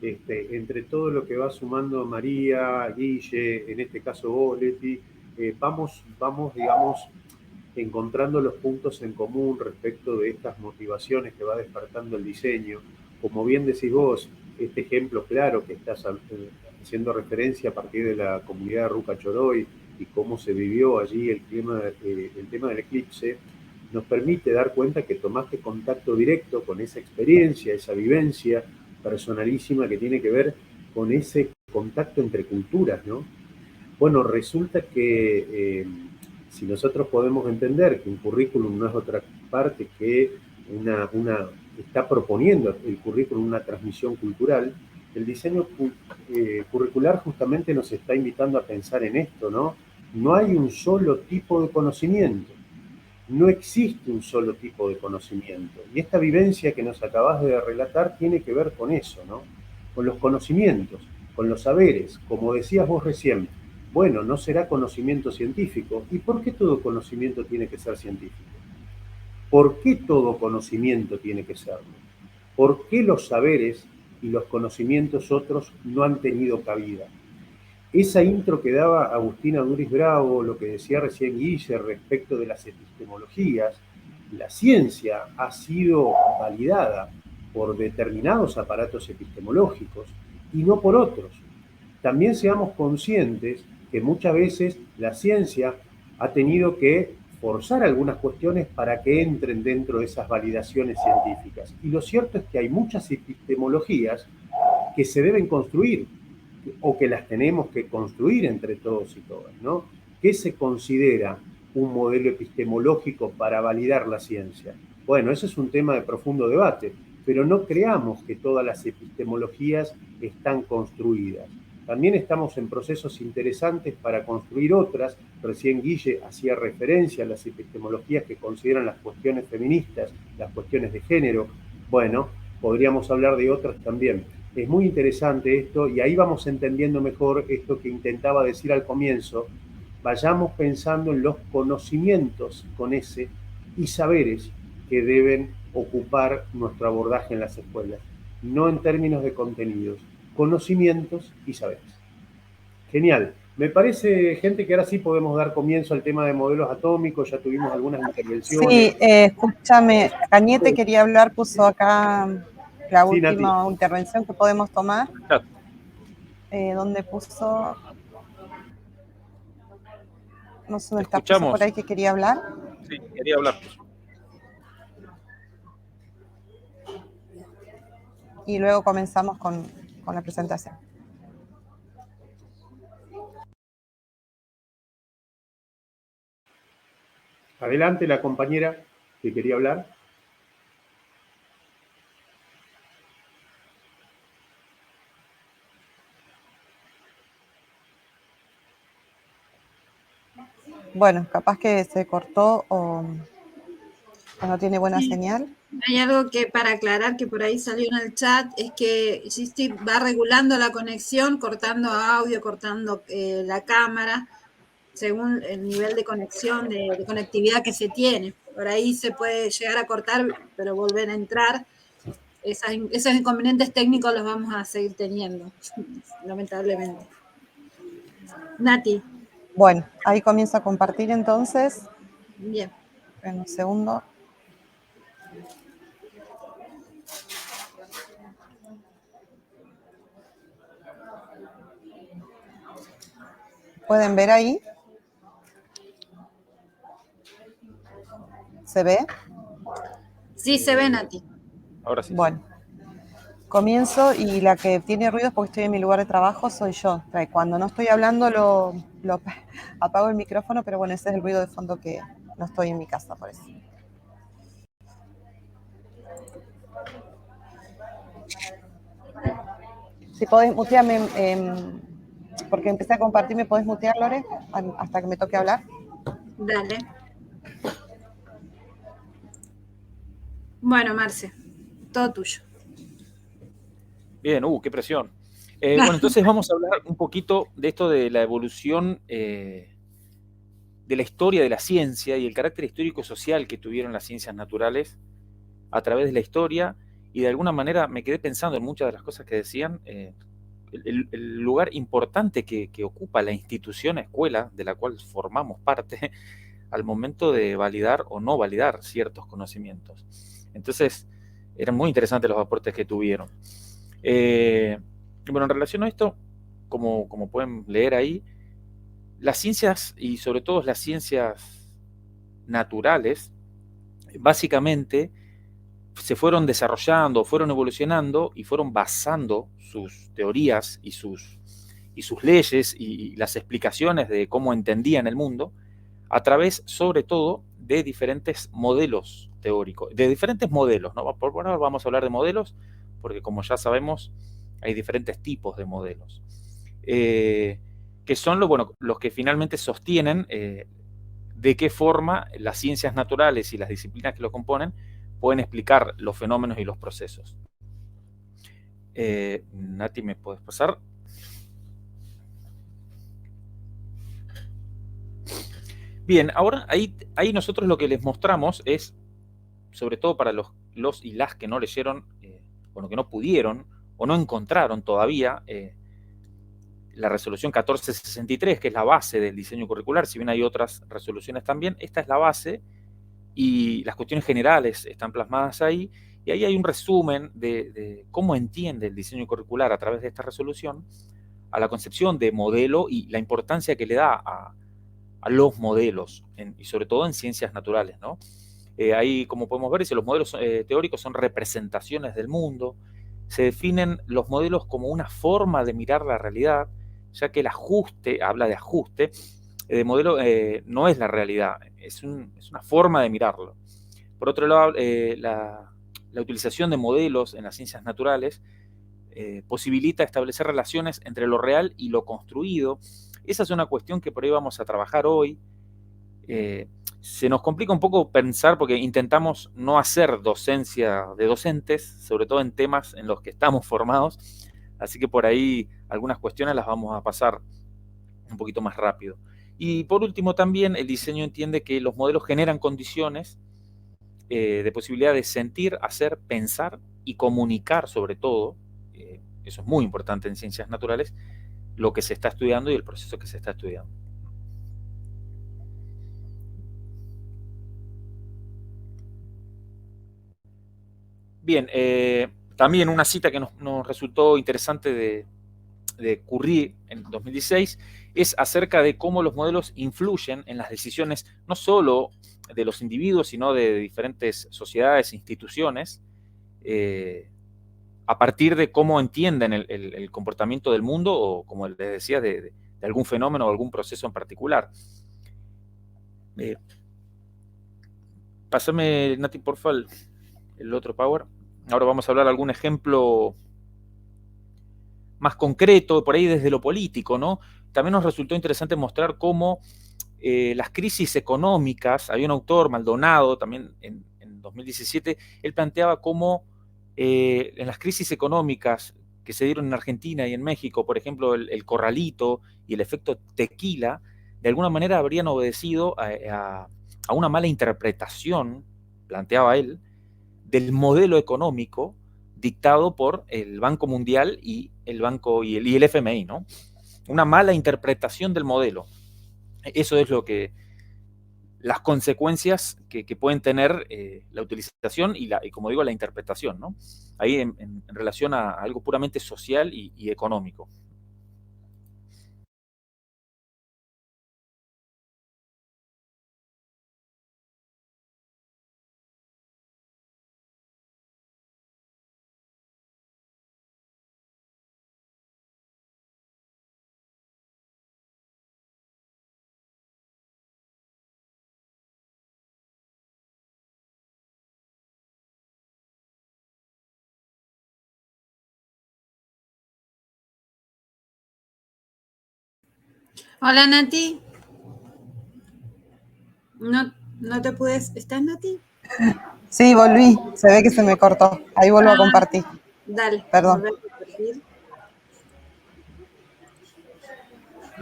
entre todo lo que va sumando María, Guille, en este caso vos, Leti, vamos, digamos, encontrando los puntos en común respecto de estas motivaciones que va despertando el diseño. Como bien decís vos, este ejemplo claro que estás haciendo referencia a partir de la comunidad de Ruca Choroy y cómo se vivió allí el tema del eclipse, nos permite dar cuenta que tomaste contacto directo con esa experiencia, esa vivencia personalísima que tiene que ver con ese contacto entre culturas, ¿no? Bueno, resulta que si nosotros podemos entender que un currículum no es otra parte que está proponiendo el currículum una transmisión cultural, el diseño curricular justamente nos está invitando a pensar en esto, ¿no? No hay un solo tipo de conocimiento, no existe un solo tipo de conocimiento. Y esta vivencia que nos acabas de relatar tiene que ver con eso, ¿no? Con los conocimientos, con los saberes, como decías vos recién. Bueno, no será conocimiento científico. ¿Y por qué todo conocimiento tiene que ser científico? ¿Por qué todo conocimiento tiene que serlo? ¿Por qué los saberes y los conocimientos otros no han tenido cabida? Esa intro que daba Agustina Duris Bravo, lo que decía recién Guille respecto de las epistemologías, la ciencia ha sido validada por determinados aparatos epistemológicos y no por otros. También seamos conscientes que muchas veces la ciencia ha tenido que forzar algunas cuestiones para que entren dentro de esas validaciones científicas. Y lo cierto es que hay muchas epistemologías que se deben construir o que las tenemos que construir entre todos y todas, ¿no? ¿Qué se considera un modelo epistemológico para validar la ciencia? Bueno, ese es un tema de profundo debate, pero no creamos que todas las epistemologías están construidas. También estamos en procesos interesantes para construir otras. Recién Guille hacía referencia a las epistemologías que consideran las cuestiones feministas, las cuestiones de género. Bueno, podríamos hablar de otras también. Es muy interesante esto y ahí vamos entendiendo mejor esto que intentaba decir al comienzo. Vayamos pensando en los conocimientos con ese y saberes que deben ocupar nuestro abordaje en las escuelas, no en términos de contenidos, conocimientos y saberes. Genial. Me parece, gente, que ahora sí podemos dar comienzo al tema de modelos atómicos, ya tuvimos algunas intervenciones. Sí, escúchame, Cañete quería hablar, puso acá la última intervención que podemos tomar. ¿Dónde puso? No sé dónde está, puso por ahí que quería hablar. Sí, quería hablar. Y luego comenzamos con la presentación. Adelante, la compañera que quería hablar. Bueno, capaz que se cortó o no tiene buena señal. Hay algo que para aclarar que por ahí salió en el chat, es que Gisti va regulando la conexión, cortando audio, cortando la cámara, según el nivel de conexión, de conectividad que se tiene. Por ahí se puede llegar a cortar, pero volver a entrar. Esos inconvenientes técnicos los vamos a seguir teniendo, lamentablemente. Nati. Bueno, ahí comienzo a compartir entonces. Bien. En un segundo. ¿Pueden ver ahí? ¿Se ve? Sí, se ve, Nati. Ahora sí. Bueno, comienzo y la que tiene ruidos porque estoy en mi lugar de trabajo soy yo. Cuando no estoy hablando lo apago el micrófono, pero bueno, ese es el ruido de fondo que no estoy en mi casa, por eso. Si podés mutearme, porque empecé a compartir, ¿me podés mutear, Lore? Hasta que me toque hablar. Dale. Bueno, Marce, todo tuyo. Bien, qué presión. Bueno, entonces vamos a hablar un poquito de esto de la evolución de la historia de la ciencia y el carácter histórico-social que tuvieron las ciencias naturales a través de la historia, y de alguna manera me quedé pensando en muchas de las cosas que decían, el lugar importante que ocupa la institución escuela, de la cual formamos parte, al momento de validar o no validar ciertos conocimientos. Entonces, eran muy interesantes los aportes que tuvieron. Bueno, en relación a esto, como pueden leer ahí, las ciencias, y sobre todo las ciencias naturales, básicamente se fueron desarrollando, fueron evolucionando y fueron basando sus teorías y sus leyes y las explicaciones de cómo entendían el mundo a través, sobre todo, de diferentes modelos teóricos, de diferentes modelos, ¿no? Por ahora vamos a hablar de modelos, porque como ya sabemos, hay diferentes tipos de modelos, que son los que finalmente sostienen de qué forma las ciencias naturales y las disciplinas que lo componen pueden explicar los fenómenos y los procesos. Nati, ¿me puedes pasar? Bien, ahora ahí nosotros lo que les mostramos es, sobre todo para los y las que no leyeron, bueno, que no pudieron o no encontraron todavía la resolución 1463, que es la base del diseño curricular, si bien hay otras resoluciones también, esta es la base y las cuestiones generales están plasmadas ahí, y ahí hay un resumen de cómo entiende el diseño curricular a través de esta resolución a la concepción de modelo y la importancia que le da a los modelos, y sobre todo en ciencias naturales, ¿no? Ahí, como podemos ver, los modelos teóricos son representaciones del mundo. Se definen los modelos como una forma de mirar la realidad, ya que el ajuste, habla de ajuste, de modelo no es la realidad, es una forma de mirarlo. Por otro lado, la utilización de modelos en las ciencias naturales posibilita establecer relaciones entre lo real y lo construido. Esa es una cuestión que por ahí vamos a trabajar hoy. Se nos complica un poco pensar porque intentamos no hacer docencia de docentes, sobre todo en temas en los que estamos formados, así que por ahí algunas cuestiones las vamos a pasar un poquito más rápido. Y por último también el diseño entiende que los modelos generan condiciones de posibilidad de sentir, hacer, pensar y comunicar sobre todo, eso es muy importante en ciencias naturales, lo que se está estudiando y el proceso que se está estudiando. Bien, también una cita que nos resultó interesante de Currie en 2016 es acerca de cómo los modelos influyen en las decisiones no solo de los individuos, sino de diferentes sociedades e instituciones, a partir de cómo entienden el comportamiento del mundo o, como les decía, de algún fenómeno o algún proceso en particular. Pásame, Nati, porfa, el otro power. Ahora vamos a hablar de algún ejemplo más concreto, por ahí desde lo político, ¿no? También nos resultó interesante mostrar cómo las crisis económicas, había un autor, Maldonado, también en 2017, él planteaba cómo en las crisis económicas que se dieron en Argentina y en México, por ejemplo, el corralito y el efecto tequila, de alguna manera habrían obedecido a una mala interpretación, planteaba él, del modelo económico dictado por el Banco Mundial y el FMI, ¿no? Una mala interpretación del modelo. Eso es las consecuencias que pueden tener la utilización y como digo, la interpretación, ¿no? Ahí en relación a algo puramente social y económico. Hola, Nati. No te puedes... ¿Estás, Nati? Sí, volví. Se ve que se me cortó. Ahí vuelvo a compartir. Dale. Perdón.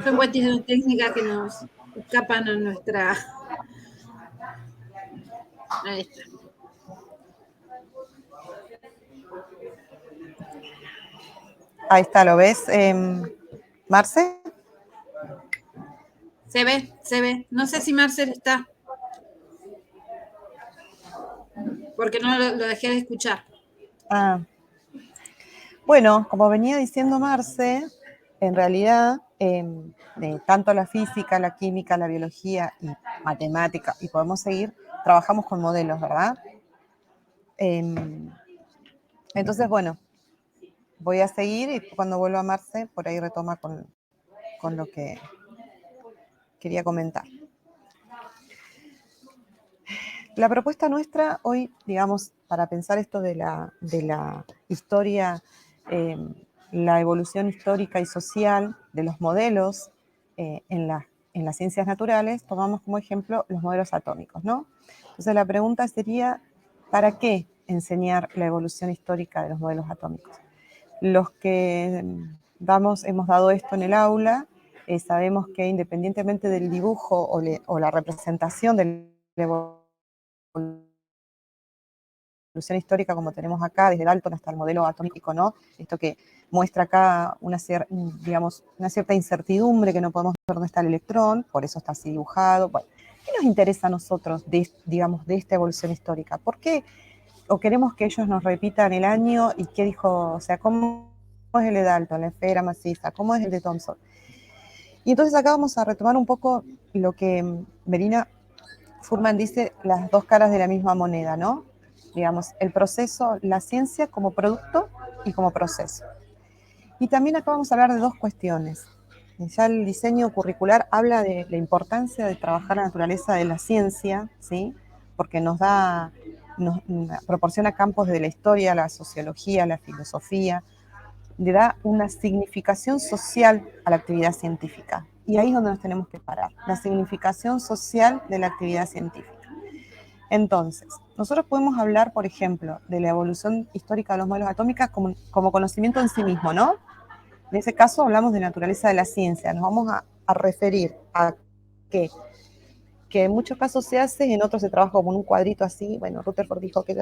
Son cuestiones técnicas que nos escapan a nuestra... Ahí está. Ahí está, ¿lo ves, Marce? Se ve. No sé si Marcel está. Porque no lo dejé de escuchar. Ah. Bueno, como venía diciendo Marce, en realidad, tanto la física, la química, la biología y matemática, y podemos seguir, trabajamos con modelos, ¿verdad? Entonces, bueno, voy a seguir y cuando vuelva a Marce, por ahí retoma con lo que quería comentar. La propuesta nuestra hoy, digamos, para pensar esto de la historia, la evolución histórica y social de los modelos en las ciencias naturales, tomamos como ejemplo los modelos atómicos, ¿no? Entonces la pregunta sería, ¿para qué enseñar la evolución histórica de los modelos atómicos? Los que hemos dado esto en el aula, sabemos que independientemente del dibujo o la representación de la evolución histórica como tenemos acá, desde Dalton hasta el modelo atómico, ¿no? Esto que muestra acá una cierta incertidumbre, que no podemos ver dónde está el electrón, por eso está así dibujado. Bueno, ¿qué nos interesa a nosotros de esta evolución histórica? ¿Por qué? ¿O queremos que ellos nos repitan el año y qué dijo, o sea, cómo es el de Dalton, la esfera maciza, cómo es el de Thomson? Y entonces acá vamos a retomar un poco lo que Verena Fuhrman dice, las dos caras de la misma moneda, ¿no? Digamos, el proceso, la ciencia como producto y como proceso. Y también acá vamos a hablar de dos cuestiones. Ya el diseño curricular habla de la importancia de trabajar la naturaleza de la ciencia, ¿sí? Porque nos proporciona campos de la historia, la sociología, la filosofía, le da una significación social a la actividad científica. Y ahí es donde nos tenemos que parar, la significación social de la actividad científica. Entonces, nosotros podemos hablar, por ejemplo, de la evolución histórica de los modelos atómicos como conocimiento en sí mismo, ¿no? En ese caso hablamos de naturaleza de la ciencia, nos vamos a referir a que en muchos casos se hace y en otros se trabaja como en un cuadrito así, bueno, Rutherford dijo que...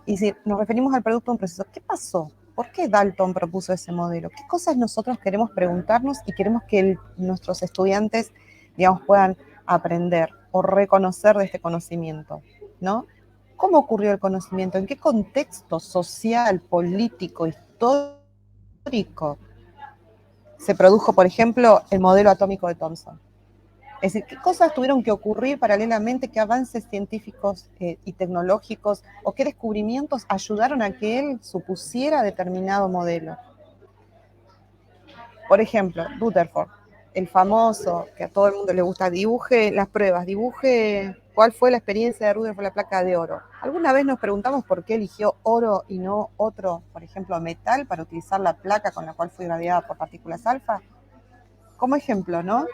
Y si nos referimos al producto de un proceso, ¿qué pasó? ¿Por qué Dalton propuso ese modelo? ¿Qué cosas nosotros queremos preguntarnos y queremos que nuestros estudiantes, digamos, puedan aprender o reconocer de este conocimiento, ¿no? ¿Cómo ocurrió el conocimiento? ¿En qué contexto social, político, histórico se produjo, por ejemplo, el modelo atómico de Thomson? Es decir, ¿qué cosas tuvieron que ocurrir paralelamente, qué avances científicos y tecnológicos o qué descubrimientos ayudaron a que él supusiera determinado modelo? Por ejemplo, Rutherford, el famoso, que a todo el mundo le gusta, dibuje las pruebas, dibuje cuál fue la experiencia de Rutherford, la placa de oro. ¿Alguna vez nos preguntamos por qué eligió oro y no otro, por ejemplo, metal, para utilizar la placa con la cual fue irradiada por partículas alfa? Como ejemplo, ¿no?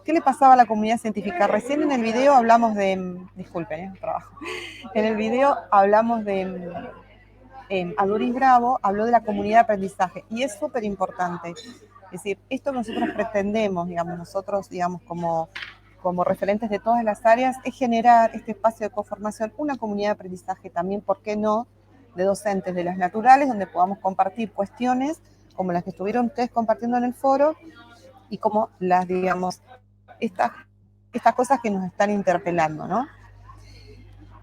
¿Qué le pasaba a la comunidad científica? Recién en el video hablamos de... Disculpen, trabajo. En el video hablamos de... Adoris Bravo habló de la comunidad de aprendizaje y es súper importante. Es decir, esto que nosotros pretendemos, digamos, nosotros, digamos, como referentes de todas las áreas, es generar este espacio de coformación, una comunidad de aprendizaje también, ¿por qué no?, de docentes de las naturales, donde podamos compartir cuestiones como las que estuvieron ustedes compartiendo en el foro, y como las, digamos, estas cosas que nos están interpelando, ¿no?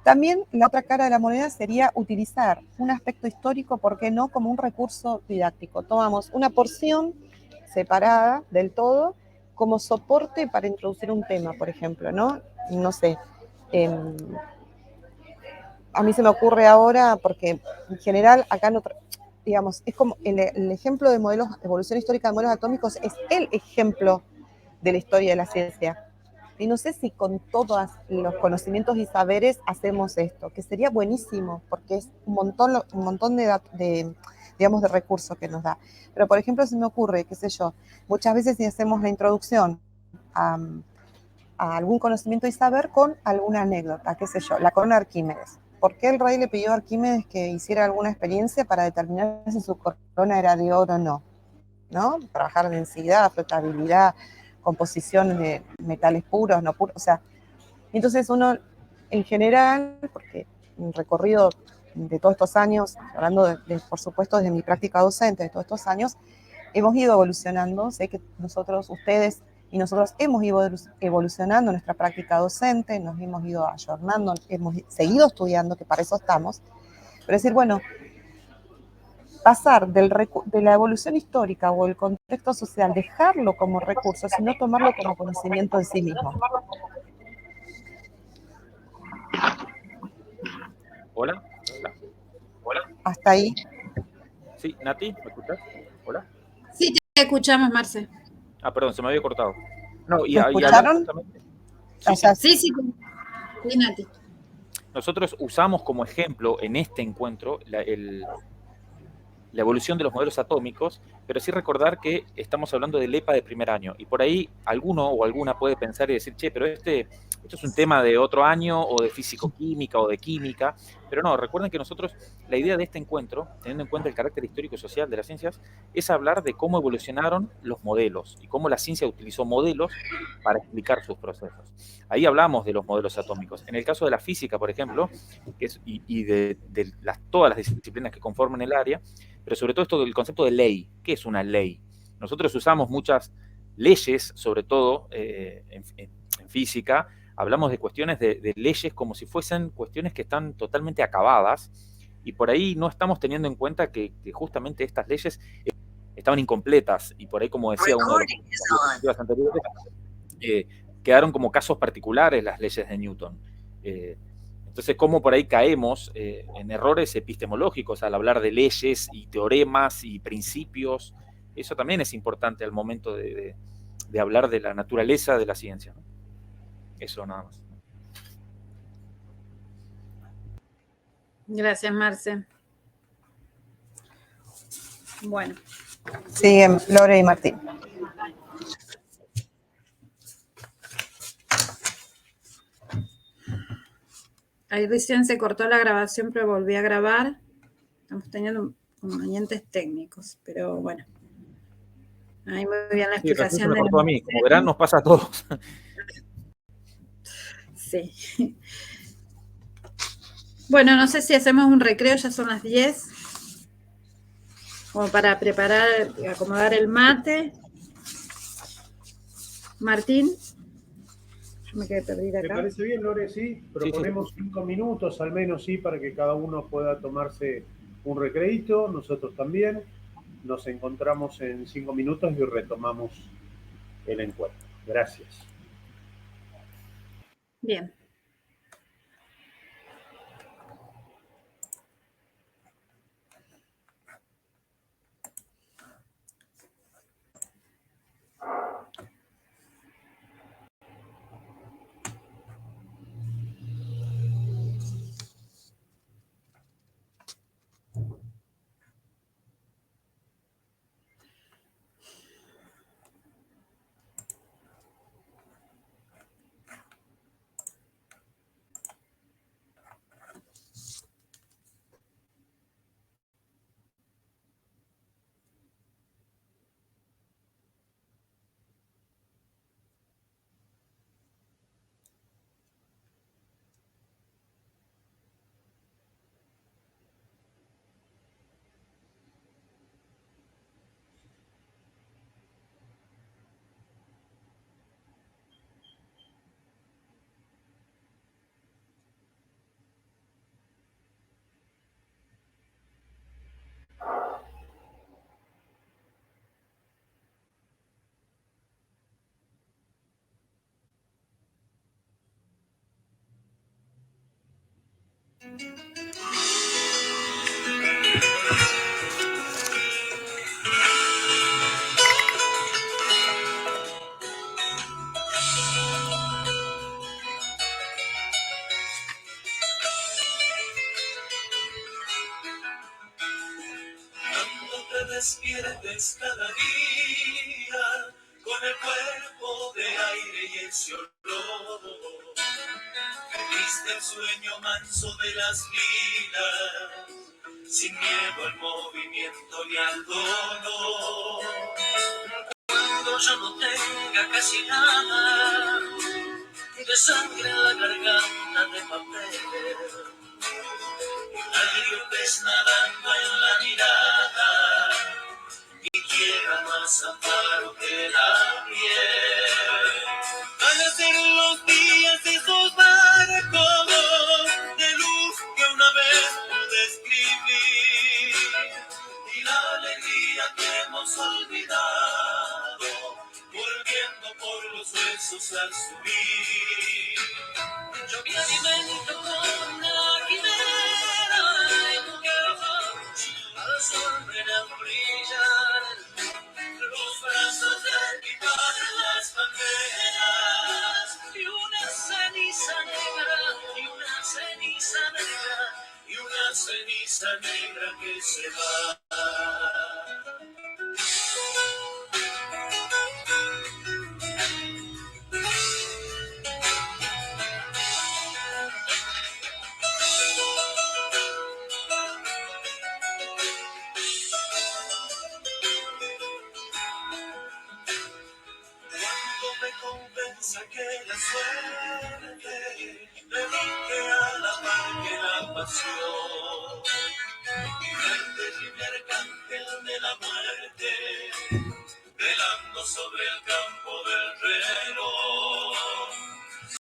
También la otra cara de la moneda sería utilizar un aspecto histórico, ¿por qué no?, como un recurso didáctico. Tomamos una porción separada del todo como soporte para introducir un tema, por ejemplo, ¿no? No sé, a mí se me ocurre ahora, porque en general acá no... Digamos, es como el ejemplo de modelos, evolución histórica de modelos atómicos es el ejemplo de la historia de la ciencia. Y no sé si con todos los conocimientos y saberes hacemos esto, que sería buenísimo, porque es un montón de recursos que nos da. Pero, por ejemplo, se me ocurre, qué sé yo, muchas veces si hacemos la introducción a algún conocimiento y saber con alguna anécdota, qué sé yo, la corona de Arquímedes. ¿Por qué el rey le pidió a Arquímedes que hiciera alguna experiencia para determinar si su corona era de oro o no? ¿No? Trabajar densidad, flotabilidad, composición de metales puros, no puros, o sea, entonces uno en general, porque un recorrido de todos estos años, hablando por supuesto desde mi práctica docente de todos estos años, hemos ido evolucionando, sé que nosotros, ustedes y nosotros hemos ido evolucionando nuestra práctica docente, nos hemos ido ayornando, hemos seguido estudiando, que para eso estamos, pero decir, bueno, pasar de la evolución histórica o el contexto social, dejarlo como recurso, sino tomarlo como conocimiento en sí mismo. Hola. Hola. Hasta ahí. Sí, Nati, ¿me escuchás? Hola. Sí, te escuchamos, Marce. Ah, perdón, se me había cortado. No, ¿Me escucharon? Sí, O sea, sí, Nati. Nosotros usamos como ejemplo en este encuentro la evolución de los modelos atómicos, pero sí recordar que estamos hablando del EPA de primer año, y por ahí alguno o alguna puede pensar y decir, che, pero esto es un tema de otro año, o de físico-química, o de química, pero no, recuerden que nosotros, la idea de este encuentro, teniendo en cuenta el carácter histórico y social de las ciencias, es hablar de cómo evolucionaron los modelos, y cómo la ciencia utilizó modelos para explicar sus procesos. Ahí hablamos de los modelos atómicos. En el caso de la física, por ejemplo, y de todas las disciplinas que conforman el área, pero sobre todo esto del concepto de ley. ¿Qué es una ley? Nosotros usamos muchas leyes, sobre todo en física, hablamos de cuestiones de leyes como si fuesen cuestiones que están totalmente acabadas, y por ahí no estamos teniendo en cuenta que justamente estas leyes estaban incompletas, y por ahí, como decía uno de los anteriores, quedaron como casos particulares las leyes de Newton. Entonces, cómo por ahí caemos en errores epistemológicos al hablar de leyes y teoremas y principios. Eso también es importante al momento de hablar de la naturaleza de la ciencia, ¿no? Eso nada más. Gracias, Marce. Bueno. Siguen Lore y Martín. Ahí recién se cortó la grabación, pero volví a grabar. Estamos teniendo inconvenientes técnicos, pero bueno. Ahí muy bien la explicación. Sí, me cortó a mí. Como verán, nos pasa a todos. Sí. Bueno, no sé si hacemos un recreo, ya son las 10. Como para preparar, acomodar el mate. Martín. Yo me quedé perdida acá. ¿Me parece bien, Lore? Sí, proponemos 5 minutos al menos, sí, para que cada uno pueda tomarse un recreíto, nosotros también. Nos encontramos en 5 minutos y retomamos el encuentro. Gracias. Bien. Despiertes cada día con el cuerpo de aire y ese olor. Viste el sueño manso de las lilas, sin miedo al movimiento ni al dolor. Cuando yo no tenga casi nada de sangre en la garganta de papel, el pez nadando en la mirada y quiera más amparo que la piel. Van a ser los días de esos barcos de luz que una vez pude escribir, y la alegría que hemos olvidado volviendo por los huesos al subir. Yo me alimento con la quimera sol ven a brillar. Los brazos de mi padre en las banderas, y una ceniza negra, y una ceniza negra, y una ceniza negra que se va. Cuando me convenza que la suerte le dije a la mar que la pasión, y el primer arcángel de la muerte, velando sobre el campo del reloj.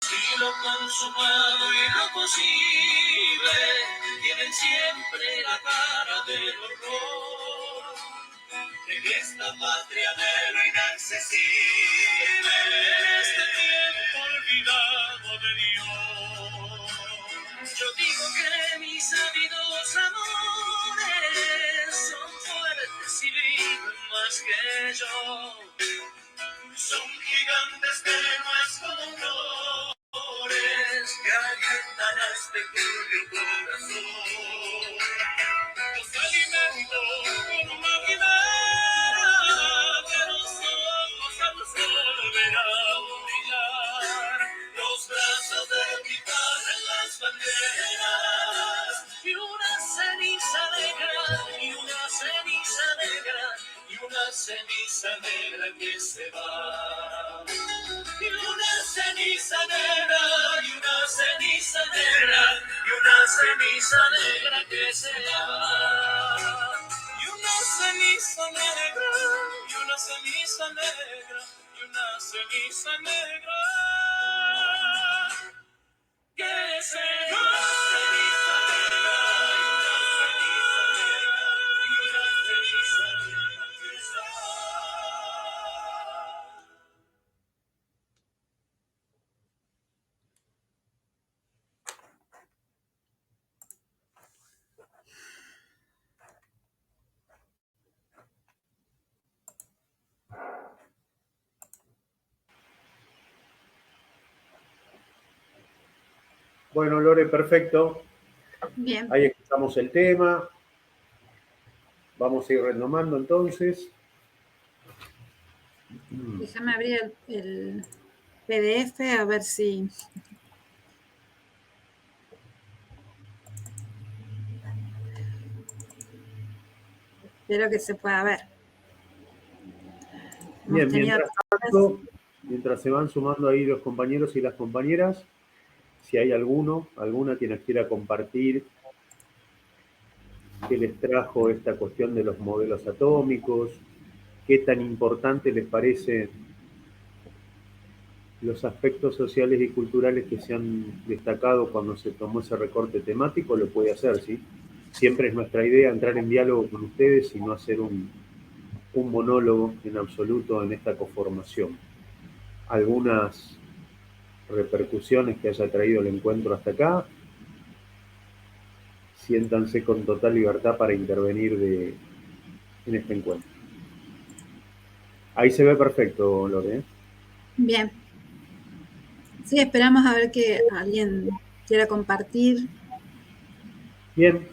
Si lo consumado y lo posible tienen siempre la cara del horror. En esta patria de lo inaccesible, en este tiempo olvidado de Dios, yo digo que mis ávidos amores son fuertes y viven más que yo. Son gigantes que no es como flores que alientan a este turbio corazón. Los alimento con una quimera que los ojos al sol verán brillar. Los brazos de mi padre en las banderas, y una ceniza negra, y una ceniza negra, y una ceniza negra que se va. Y una ceniza negra, y una ceniza negra, y una ceniza negra que se va. Y una ceniza negra, y una ceniza negra, y una ceniza negra que se va. Bueno, Lore, perfecto. Bien. Ahí escuchamos el tema. Vamos a ir renomando entonces. Déjame abrir el PDF a ver si... Espero que se pueda ver. Bien, mientras se van sumando ahí los compañeros y las compañeras, si hay alguna que nos quiera compartir qué les trajo esta cuestión de los modelos atómicos, qué tan importante les parece los aspectos sociales y culturales que se han destacado cuando se tomó ese recorte temático, lo puede hacer, ¿sí? Siempre es nuestra idea entrar en diálogo con ustedes y no hacer un monólogo en absoluto en esta conformación. Algunas repercusiones que haya traído el encuentro hasta acá, siéntanse con total libertad para intervenir en este encuentro. Ahí se ve perfecto, Lore. Bien. Sí, esperamos a ver que alguien quiera compartir. Bien.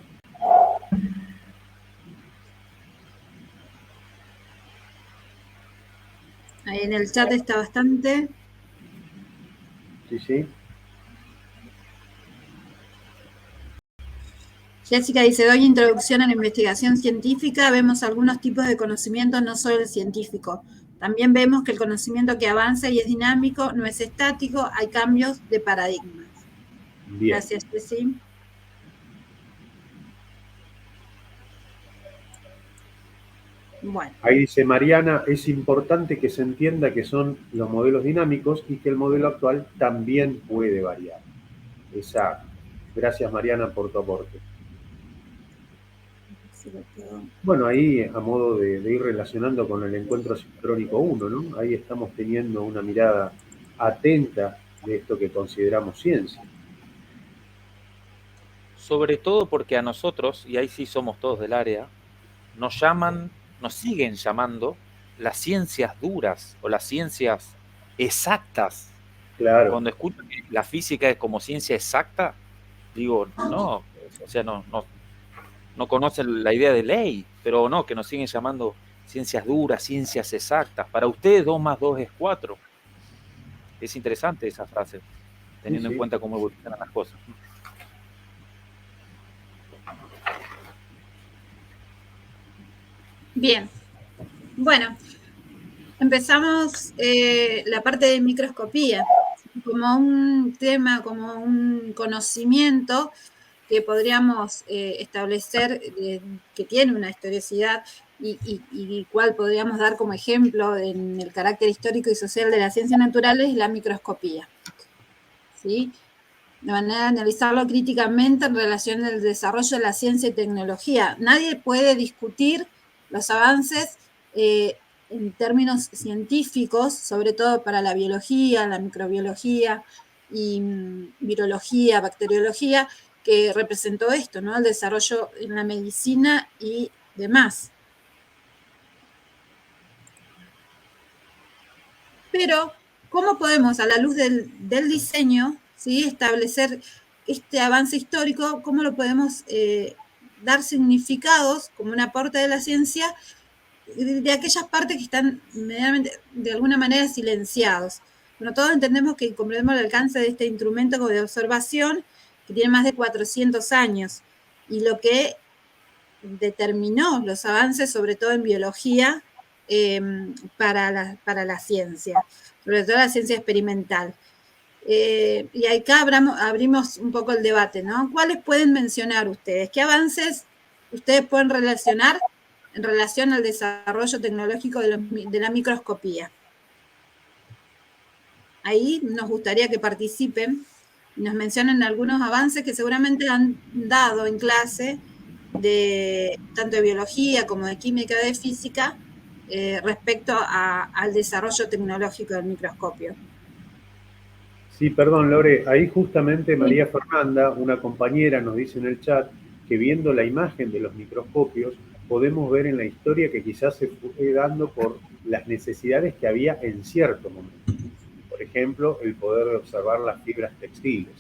Ahí en el chat está bastante. Sí. Jessica dice, doy introducción a la investigación científica, vemos algunos tipos de conocimiento, no solo el científico. También vemos que el conocimiento que avanza y es dinámico, no es estático, hay cambios de paradigmas. Bien. Gracias, Jessy. Bueno. Ahí dice Mariana, es importante que se entienda que son los modelos dinámicos y que el modelo actual también puede variar. Exacto. Gracias, Mariana, por tu aporte. Bueno, ahí a modo de ir relacionando con el encuentro sincrónico 1, ¿no? Ahí estamos teniendo una mirada atenta de esto que consideramos ciencia. Sobre todo porque a nosotros, y ahí sí somos todos del área, nos siguen llamando las ciencias duras o las ciencias exactas. Claro. Cuando escucho que la física es como ciencia exacta, digo, no, o sea, no conocen la idea de ley, pero no, que nos siguen llamando ciencias duras, ciencias exactas. Para ustedes 2 más 2 es 4. Es interesante esa frase, teniendo en cuenta cómo evolucionan las cosas. Bien, bueno, empezamos la parte de microscopía, como un tema, como un conocimiento que podríamos establecer que tiene una historicidad y cuál podríamos dar como ejemplo en el carácter histórico y social de las ciencias naturales es la microscopía. ¿Sí? De manera de analizarlo críticamente en relación al desarrollo de la ciencia y tecnología. Nadie puede discutir los avances en términos científicos, sobre todo para la biología, la microbiología y virología, bacteriología, que representó esto, ¿no? El desarrollo en la medicina y demás. Pero, ¿cómo podemos, a la luz del diseño, ¿sí?, establecer este avance histórico? ¿Cómo lo podemos dar significados como un aporte de la ciencia de aquellas partes que están medianamente, de alguna manera, silenciados? Bueno, todos entendemos que comprendemos el alcance de este instrumento de observación que tiene más de 400 años y lo que determinó los avances, sobre todo en biología, para la ciencia, sobre todo la ciencia experimental. Y acá abrimos un poco el debate, ¿no? ¿Cuáles pueden mencionar ustedes? ¿Qué avances ustedes pueden relacionar en relación al desarrollo tecnológico de la microscopía? Ahí nos gustaría que participen y nos mencionen algunos avances que seguramente han dado en clase, tanto de biología como de química, de física, respecto al desarrollo tecnológico del microscopio. Sí, perdón, Lore, ahí justamente María Fernanda, una compañera, nos dice en el chat que viendo la imagen de los microscopios podemos ver en la historia que quizás se fue dando por las necesidades que había en cierto momento. Por ejemplo, el poder observar las fibras textiles,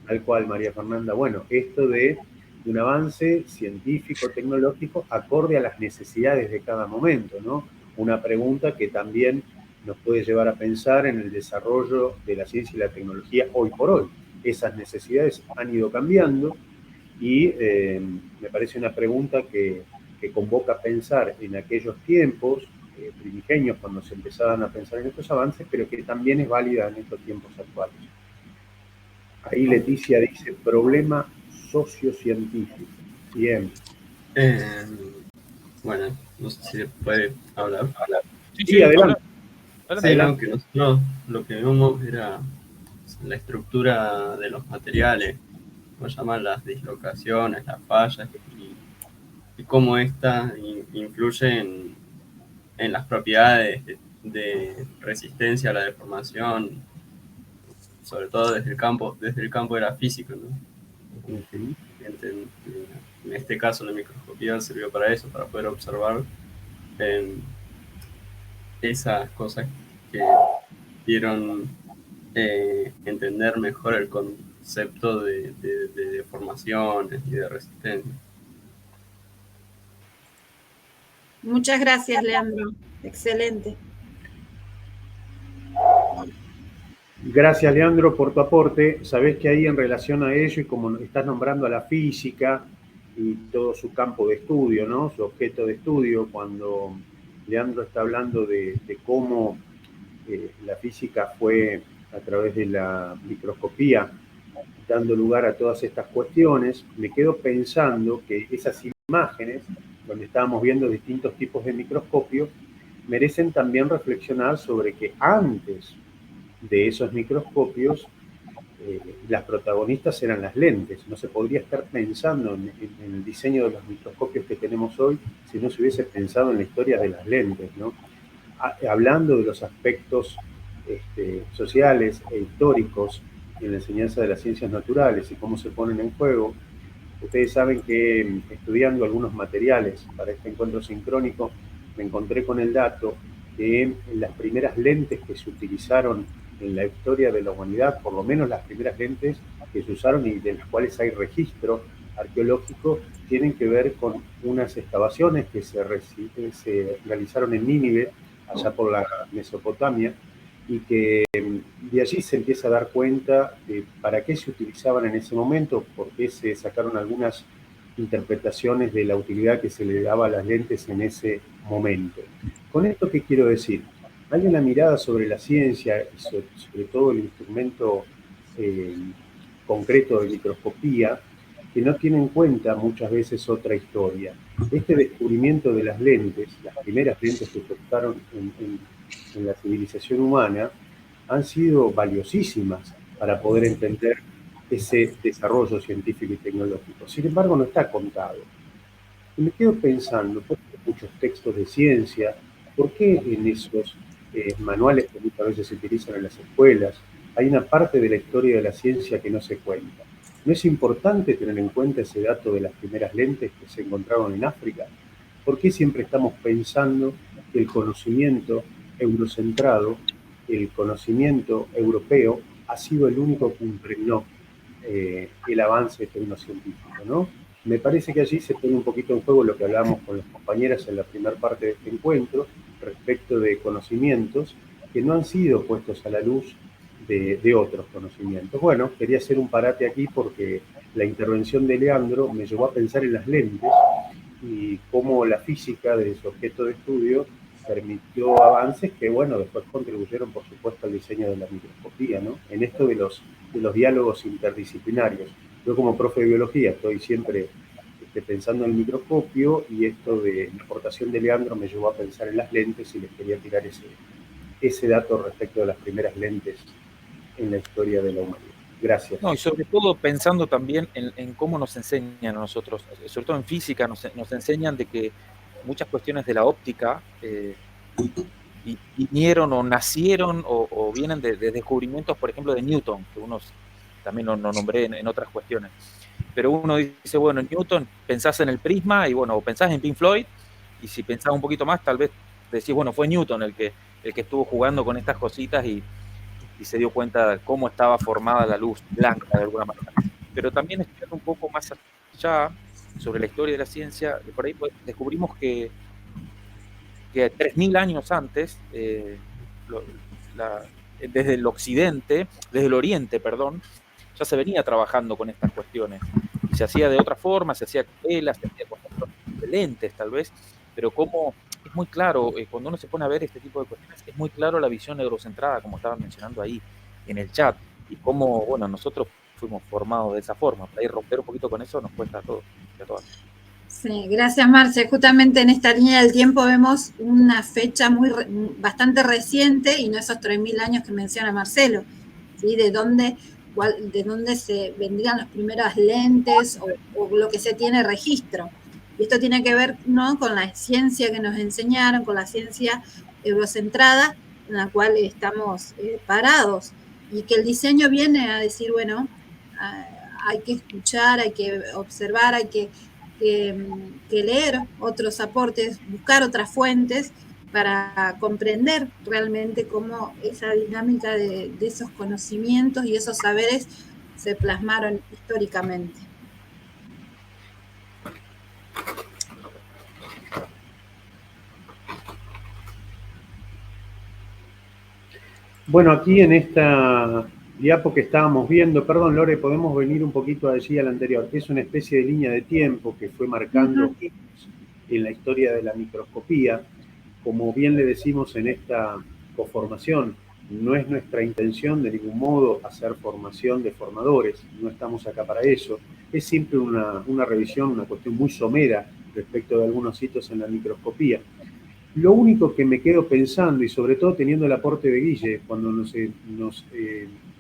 al cual María Fernanda, bueno, esto de un avance científico, tecnológico, acorde a las necesidades de cada momento, ¿no? Una pregunta que también nos puede llevar a pensar en el desarrollo de la ciencia y la tecnología hoy por hoy. Esas necesidades han ido cambiando y me parece una pregunta que convoca a pensar en aquellos tiempos primigenios cuando se empezaban a pensar en estos avances, pero que también es válida en estos tiempos actuales. Ahí Leticia dice, problema sociocientífico. Bien. Bueno, no sé si se puede hablar. Sí, adelante. Sí, no, que nosotros lo que vemos era la estructura de los materiales, como llaman las dislocaciones, las fallas, y cómo estas influyen en las propiedades de resistencia a la deformación, sobre todo desde el campo de la física, ¿no? En este caso la microscopía sirvió para eso, para poder observar esas cosas que dieron entender mejor el concepto de deformaciones y de resistencia. Muchas gracias, Leandro. Excelente. Gracias, Leandro, por tu aporte. Sabés que ahí en relación a ello, y como estás nombrando a la física y todo su campo de estudio, ¿no? Su objeto de estudio, cuando Leandro está hablando de cómo la física fue a través de la microscopía dando lugar a todas estas cuestiones, me quedo pensando que esas imágenes, donde estábamos viendo distintos tipos de microscopio, merecen también reflexionar sobre que antes de esos microscopios las protagonistas eran las lentes. No se podría estar pensando en el diseño de los microscopios que tenemos hoy si no se hubiese pensado en la historia de las lentes, ¿no? Hablando de los aspectos sociales e históricos en la enseñanza de las ciencias naturales y cómo se ponen en juego, Ustedes saben que estudiando algunos materiales para este encuentro sincrónico, me encontré con el dato que las primeras lentes que se utilizaron en la historia de la humanidad, por lo menos las primeras lentes que se usaron y de las cuales hay registro arqueológico, tienen que ver con unas excavaciones que se realizaron en Nínive, allá por la Mesopotamia, y que de allí se empieza a dar cuenta de para qué se utilizaban en ese momento, por qué se sacaron algunas interpretaciones de la utilidad que se le daba a las lentes en ese momento. Con esto, ¿qué quiero decir? Hay una mirada sobre la ciencia y sobre todo el instrumento concreto de microscopía que no tiene en cuenta muchas veces otra historia. Este descubrimiento de las lentes, las primeras lentes que se usaron en la civilización humana, han sido valiosísimas para poder entender ese desarrollo científico y tecnológico. Sin embargo, no está contado. Y me quedo pensando, ¿por qué muchos textos de ciencia? ¿Por qué en esos manuales que muchas veces se utilizan en las escuelas hay una parte de la historia de la ciencia que no se cuenta? ¿No es importante tener en cuenta ese dato de las primeras lentes que se encontraron en África? ¿Por qué siempre estamos pensando que el conocimiento eurocentrado, el conocimiento europeo, ha sido el único que impregnó el avance tecnocientífico, ¿no? Me parece que allí se pone un poquito en juego lo que hablábamos con las compañeras en la primera parte de este encuentro, respecto de conocimientos que no han sido puestos a la luz de otros conocimientos. Bueno, quería hacer un parate aquí porque la intervención de Leandro me llevó a pensar en las lentes y cómo la física de su objeto de estudio permitió avances que, bueno, después contribuyeron, por supuesto, al diseño de la microscopía, ¿no? En esto de los diálogos interdisciplinarios. Yo como profe de biología estoy siempre pensando en el microscopio y esto de la aportación de Leandro me llevó a pensar en las lentes y les quería tirar ese dato respecto de las primeras lentes en la historia de la humanidad. Gracias. No, y sobre todo pensando también en cómo nos enseñan a nosotros, sobre todo en física, nos enseñan de que muchas cuestiones de la óptica vinieron o nacieron o vienen de descubrimientos, por ejemplo, de Newton, que unos también lo nombré en otras cuestiones. Pero uno dice, bueno, Newton, pensás en el prisma y bueno, o pensás en Pink Floyd, y si pensás un poquito más, tal vez decís, bueno, fue Newton el que estuvo jugando con estas cositas y se dio cuenta de cómo estaba formada la luz blanca de alguna manera. Pero también estudiando un poco más allá sobre la historia de la ciencia, por ahí descubrimos que 3.000 años antes, desde el oriente, ya se venía trabajando con estas cuestiones. Y se hacía de otra forma, se hacía con telas, se hacía con lentes tal vez, pero como es muy claro, cuando uno se pone a ver este tipo de cuestiones, es muy claro la visión eurocentrada, como estaban mencionando ahí en el chat, y cómo, bueno, nosotros fuimos formados de esa forma. Para ir romper un poquito con eso nos cuesta a todos y a todas. Sí, gracias, Marce. Justamente en esta línea del tiempo vemos una fecha bastante reciente y no esos 3.000 años que menciona Marcelo, ¿sí? De dónde se vendrían las primeras lentes o lo que se tiene registro. Y esto tiene que ver, ¿no?, con la ciencia que nos enseñaron, con la ciencia eurocentrada en la cual estamos parados, y que el diseño viene a decir, bueno, hay que escuchar, hay que observar, hay que leer otros aportes, buscar otras fuentes para comprender realmente cómo esa dinámica de esos conocimientos y esos saberes se plasmaron históricamente. Bueno, aquí en esta diapo que estábamos viendo, perdón, Lore, podemos venir un poquito allí al anterior, que es una especie de línea de tiempo que fue marcando en la historia de la microscopía. Como bien le decimos en esta coformación, no es nuestra intención de ningún modo hacer formación de formadores, no estamos acá para eso. Es siempre una revisión, una cuestión muy somera respecto de algunos hitos en la microscopía. Lo único que me quedo pensando, y sobre todo teniendo el aporte de Guille, cuando nos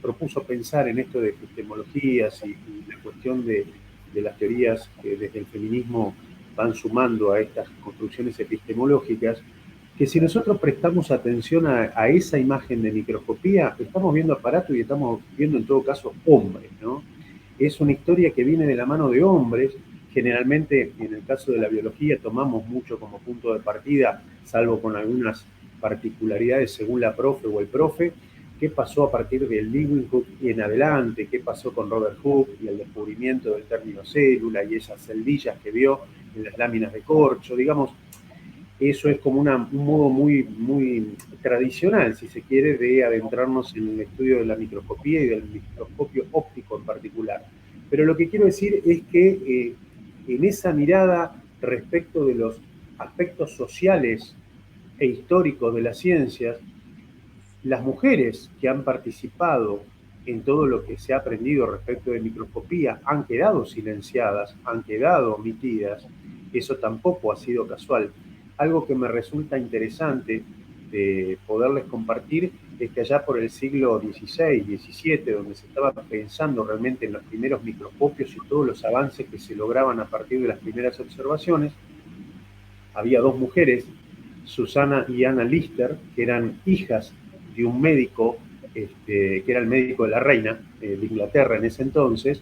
propuso pensar en esto de epistemologías y la cuestión de las teorías que desde el feminismo van sumando a estas construcciones epistemológicas, que si nosotros prestamos atención a esa imagen de microscopía, estamos viendo aparato y estamos viendo en todo caso hombres, ¿no? es una historia que viene de la mano de hombres. Generalmente, en el caso de la biología, tomamos mucho como punto de partida, salvo con algunas particularidades según la profe o el profe, qué pasó a partir del Leeuwenhoek y en adelante, qué pasó con Robert Hooke y el descubrimiento del término célula y esas celdillas que vio en las láminas de corcho, digamos. Eso es como un modo muy tradicional, si se quiere, de adentrarnos en el estudio de la microscopía y del microscopio óptico en particular. Pero lo que quiero decir es que en esa mirada respecto de los aspectos sociales e históricos de las ciencias, las mujeres que han participado en todo lo que se ha aprendido respecto de microscopía han quedado silenciadas, han quedado omitidas. Eso tampoco ha sido casual. Algo que me resulta interesante de poderles compartir es que allá por el siglo XVI, XVII, donde se estaba pensando realmente en los primeros microscopios y todos los avances que se lograban a partir de las primeras observaciones, había dos mujeres, Susana y Anna Lister, que eran hijas de un médico, que era el médico de la reina de Inglaterra en ese entonces,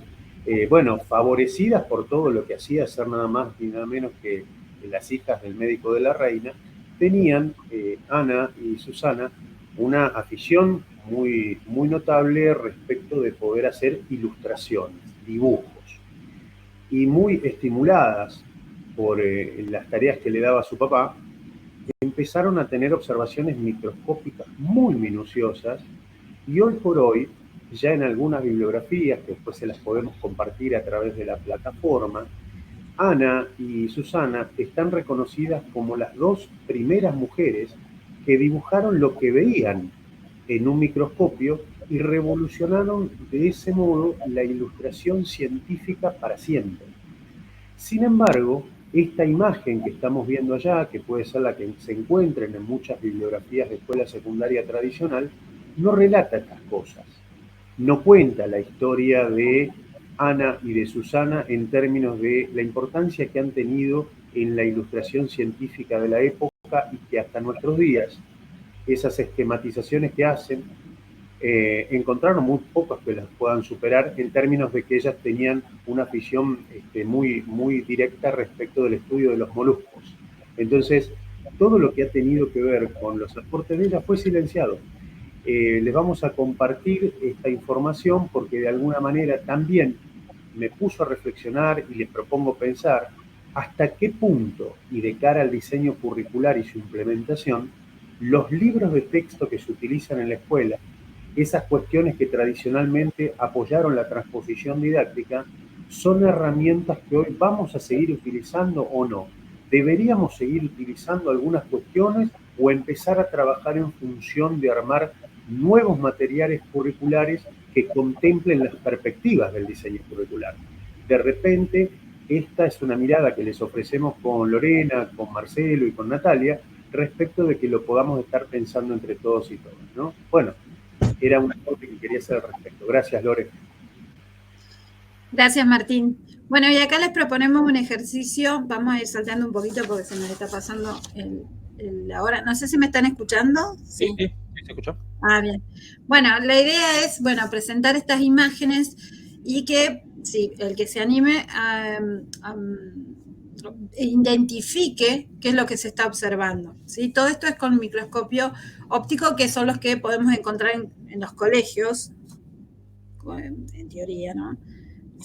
favorecidas por todo lo que hacía ser nada más y nada menos que las hijas del médico de la reina, tenían, Ana y Susana, una afición muy notable respecto de poder hacer ilustraciones, dibujos, y muy estimuladas por las tareas que le daba su papá, empezaron a tener observaciones microscópicas muy minuciosas, y hoy por hoy, ya en algunas bibliografías, que después se las podemos compartir a través de la plataforma, Ana y Susana están reconocidas como las dos primeras mujeres que dibujaron lo que veían en un microscopio y revolucionaron de ese modo la ilustración científica para siempre. Sin embargo, esta imagen que estamos viendo allá, que puede ser la que se encuentren en muchas bibliografías de escuela secundaria tradicional, no relata estas cosas. No cuenta la historia de Ana y de Susana en términos de la importancia que han tenido en la ilustración científica de la época y que hasta nuestros días, esas esquematizaciones que hacen, encontraron muy pocas que las puedan superar en términos de que ellas tenían una afición muy directa respecto del estudio de los moluscos. Entonces, todo lo que ha tenido que ver con los aportes de ellas fue silenciado. Les vamos a compartir esta información porque de alguna manera también me puso a reflexionar y les propongo pensar hasta qué punto, y de cara al diseño curricular y su implementación, los libros de texto que se utilizan en la escuela, esas cuestiones que tradicionalmente apoyaron la transposición didáctica, son herramientas que hoy vamos a seguir utilizando o no. ¿Deberíamos seguir utilizando algunas cuestiones o empezar a trabajar en función de armar nuevos materiales curriculares que contemplen las perspectivas del diseño curricular? De repente, esta es una mirada que les ofrecemos con Lorena, con Marcelo y con Natalia, respecto de que lo podamos estar pensando entre todos y todas, ¿no? Bueno, era un aporte que quería hacer al respecto. Gracias, Lore. Gracias, Martín. Bueno, y acá les proponemos un ejercicio. Vamos a ir saltando un poquito porque se nos está pasando la hora. No sé si me están escuchando. Sí, se escuchó. Ah, bien. Bueno, la idea es, presentar estas imágenes y que, sí, el que se anime identifique qué es lo que se está observando, ¿sí? Todo esto es con microscopio óptico, que son los que podemos encontrar en los colegios, en teoría, ¿no?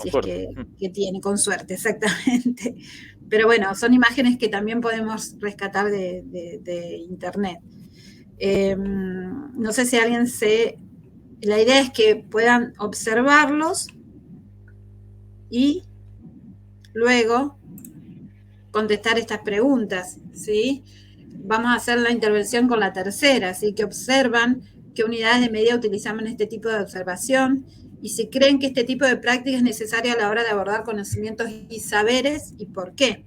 Si es que tiene, con suerte, exactamente. Pero bueno, son imágenes que también podemos rescatar de internet. No sé si alguien la idea es que puedan observarlos y luego contestar estas preguntas, ¿sí? Vamos a hacer la intervención con la tercera, así que observan qué unidades de medida utilizamos en este tipo de observación y si creen que este tipo de práctica es necesaria a la hora de abordar conocimientos y saberes y por qué.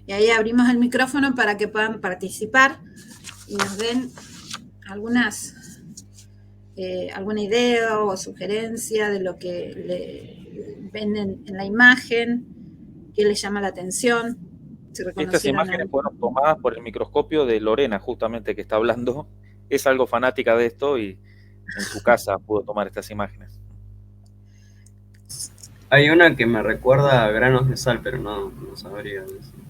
Y ahí abrimos el micrófono para que puedan participar y nos den alguna idea o sugerencia de lo que ven en la imagen, qué les llama la atención. Si estas imágenes fueron tomadas por el microscopio de Lorena, justamente, que está hablando. Es algo fanática de esto y en su casa pudo tomar estas imágenes. Hay una que me recuerda a granos de sal, pero no sabría decir.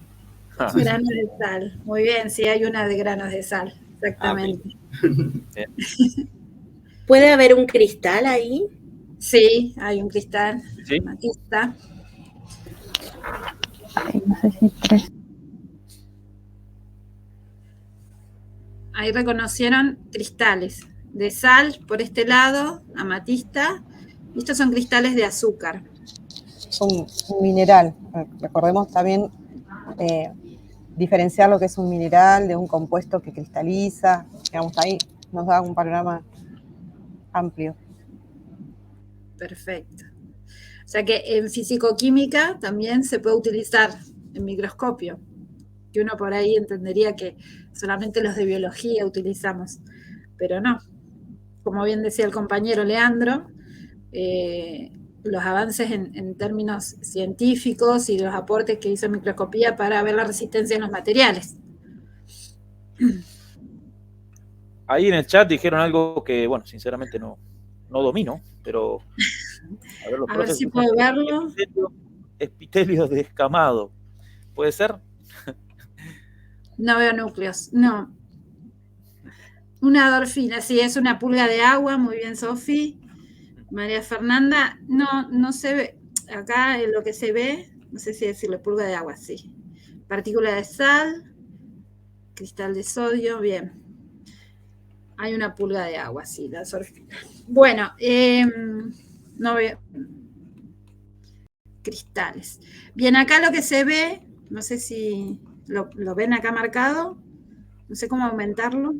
Granos de sal. Muy bien, sí, hay una de granos de sal, exactamente. ¿Puede haber un cristal ahí? Sí, hay un cristal. ¿Sí? Aquí está. Ay, no sé si 3. Ahí reconocieron cristales de sal por este lado, amatista, y estos son cristales de azúcar. Es un mineral. Recordemos también diferenciar lo que es un mineral de un compuesto que cristaliza. Digamos, ahí nos da un panorama amplio. Perfecto. O sea que en fisicoquímica también se puede utilizar en microscopio, que uno por ahí entendería que solamente los de biología utilizamos, pero no. Como bien decía el compañero Leandro, los avances en términos científicos y los aportes que hizo microscopía para ver la resistencia en los materiales. Ahí en el chat dijeron algo que, bueno, sinceramente no domino, pero a ver, los A ver si procesos. puedo verlo. Epitelio descamado. ¿Puede ser? No veo núcleos, no. Una dorfina, sí, es una pulga de agua, muy bien, Sofi. María Fernanda, no se ve, acá en lo que se ve, no sé si decirle pulga de agua, sí. Partícula de sal, cristal de sodio, bien. Hay una pulga de agua, sí, la sorfina. Bueno, no veo cristales. Bien, acá lo que se ve, no sé si lo ven acá marcado, no sé cómo aumentarlo.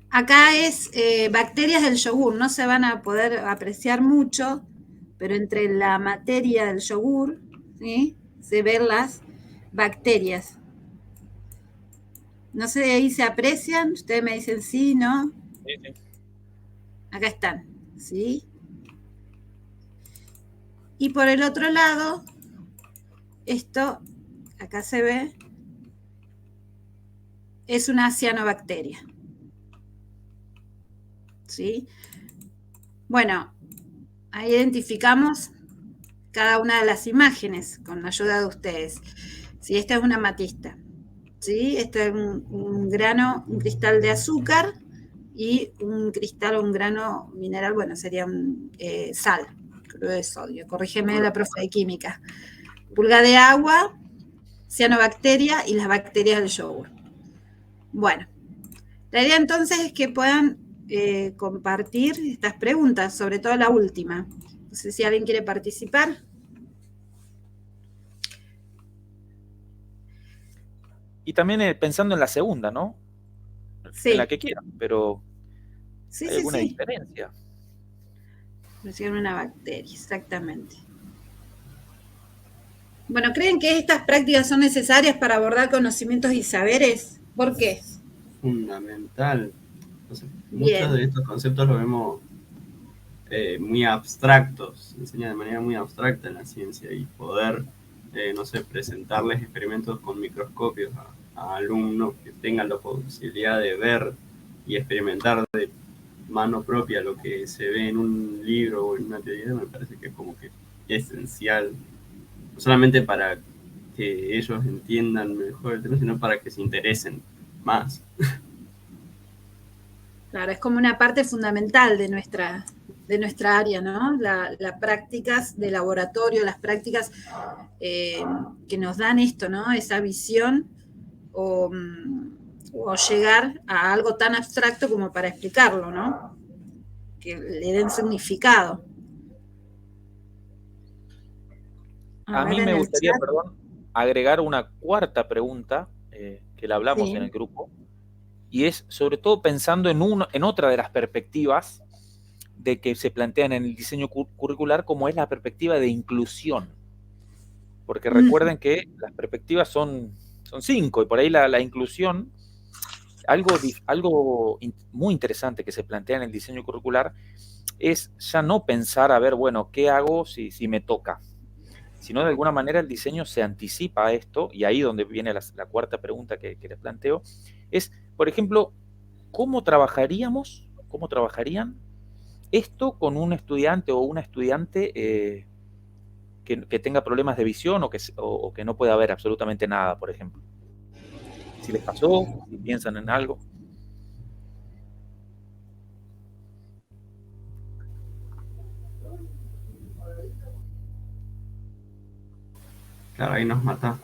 Acá es bacterias del yogur, no se van a poder apreciar mucho, pero entre la materia del yogur, ¿sí?, se ven las bacterias. No sé, ahí se aprecian, ustedes me dicen sí, ¿no? Sí, sí. Acá están, ¿sí? Y por el otro lado, esto, acá se ve, es una cianobacteria. ¿Sí? Bueno, ahí identificamos cada una de las imágenes con la ayuda de ustedes. ¿Sí? Esta es una amatista. ¿Sí? Este es un grano, un cristal de azúcar y un cristal o un grano mineral, bueno, sería un sal, cloruro de sodio. Corrígeme la profe de química. Pulga de agua, cianobacteria y las bacterias del yogur. Bueno, la idea entonces es que puedan compartir estas preguntas, sobre todo la última. No sé si alguien quiere participar. Y también pensando en la segunda, ¿no? Sí. En la que quieran, pero sí, ¿hay alguna sí. diferencia? Reciben una bacteria, exactamente. Bueno, ¿creen que estas prácticas son necesarias para abordar conocimientos y saberes? ¿Por qué? Fundamental. Entonces, Bien. muchos de estos conceptos los vemos muy abstractos, se enseña de manera muy abstracta en la ciencia, y poder, no sé, presentarles experimentos con microscopios a alumnos que tengan la posibilidad de ver y experimentar de mano propia lo que se ve en un libro o en una teoría, me parece que es como que esencial, no solamente para que ellos entiendan mejor el tema, sino para que se interesen más. Claro, es como una parte fundamental de nuestra área, ¿no? Las prácticas de laboratorio, las prácticas que nos dan esto, ¿no? Esa visión o llegar a algo tan abstracto como para explicarlo, ¿no? Que le den significado. A mí me gustaría, perdón, agregar una cuarta pregunta que la hablamos en el grupo, y es sobre todo pensando en otra de las perspectivas de que se plantean en el diseño curricular, como es la perspectiva de inclusión. Porque recuerden que las perspectivas son 5, y por ahí la inclusión, algo muy interesante que se plantea en el diseño curricular es ya no pensar, a ver, bueno, ¿qué hago si me toca? Sino de alguna manera el diseño se anticipa a esto, y ahí donde viene la cuarta pregunta que les planteo, es, por ejemplo, ¿cómo trabajarían esto con un estudiante o una estudiante que tenga problemas de visión o que no pueda ver absolutamente nada, por ejemplo? Si les pasó, si piensan en algo. Claro, ahí nos mata.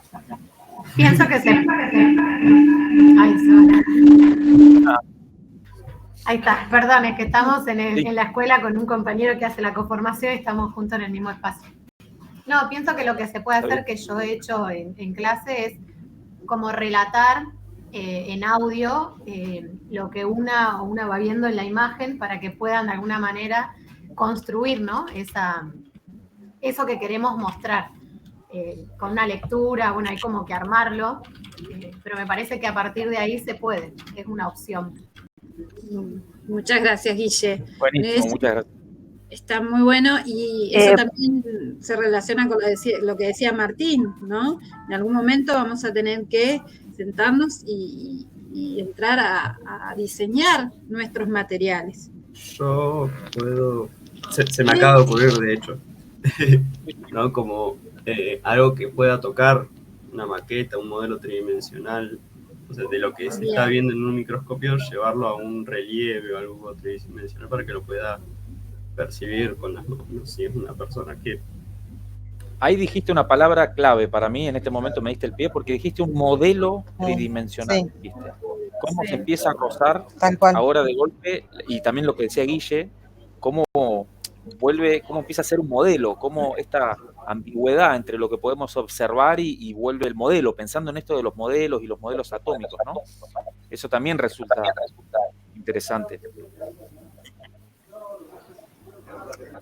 Pienso que se... Ahí está, perdón, es que estamos en la escuela con un compañero que hace la coformación y estamos juntos en el mismo espacio. No, pienso que lo que se puede hacer, que yo he hecho en clase, es como relatar en audio lo que una va viendo en la imagen para que puedan de alguna manera construir, ¿no? Eso que queremos mostrar. Con una lectura, bueno, hay como que armarlo, pero me parece que a partir de ahí se puede, es una opción. Muchas gracias, Guille. Buenísimo, muchas gracias. Está muy bueno y eso también se relaciona con lo que decía Martín, ¿no? En algún momento vamos a tener que sentarnos y entrar a diseñar nuestros materiales. Yo puedo... Se me acaba de ocurrir, de hecho, ¿no? Como algo que pueda tocar una maqueta, un modelo tridimensional, o sea, de lo que se está viendo en un microscopio, llevarlo a un relieve o algo tridimensional para que lo pueda percibir con las manos, si es una persona que... Ahí dijiste una palabra clave para mí, en este momento me diste el pie, porque dijiste un modelo tridimensional. Sí. Cómo se empieza a rozar ahora de golpe, y también lo que decía Guille, cómo empieza a ser un modelo, cómo esta ambigüedad entre lo que podemos observar y vuelve el modelo, pensando en esto de los modelos y los modelos atómicos, ¿no? Eso también resulta interesante.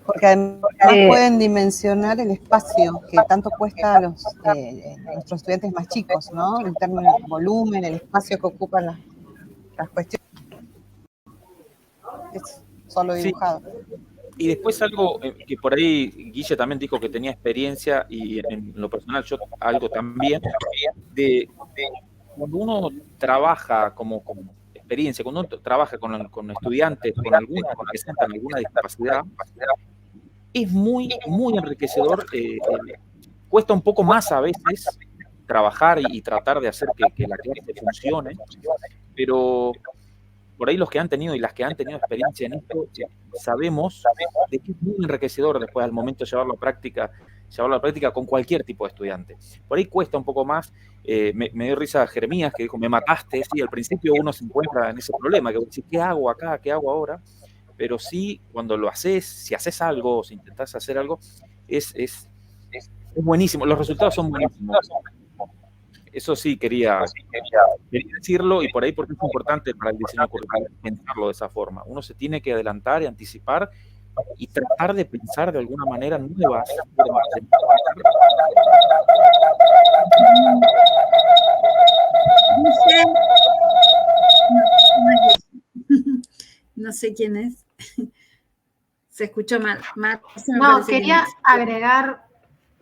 Porque además pueden dimensionar el espacio que tanto cuesta a nuestros estudiantes más chicos, ¿no? En términos de volumen, el espacio que ocupan las cuestiones. Es solo dibujado. Sí. Y después algo que por ahí Guille también dijo que tenía experiencia, y en lo personal yo algo también, de cuando uno trabaja como experiencia, cuando uno trabaja con estudiantes que presentan alguna discapacidad, es muy, muy enriquecedor. Cuesta un poco más a veces trabajar y tratar de hacer que la clase funcione, pero por ahí los que han tenido y las que han tenido experiencia en esto, sabemos de que es muy enriquecedor después al momento de llevarlo a práctica con cualquier tipo de estudiante. Por ahí cuesta un poco más. Me dio risa Jeremías, que dijo, me mataste. Sí, al principio uno se encuentra en ese problema, que dice, ¿qué hago acá? ¿Qué hago ahora? Pero sí, cuando lo haces, si haces algo o si intentás hacer algo, es buenísimo. Los resultados son buenísimos. Eso sí quería decirlo, y por ahí porque es importante para el diseño curricular pensarlo de esa forma. Uno se tiene que adelantar y anticipar y tratar de pensar de alguna manera nuevas formas de no sé quién es. Se escuchó mal. No, quería agregar...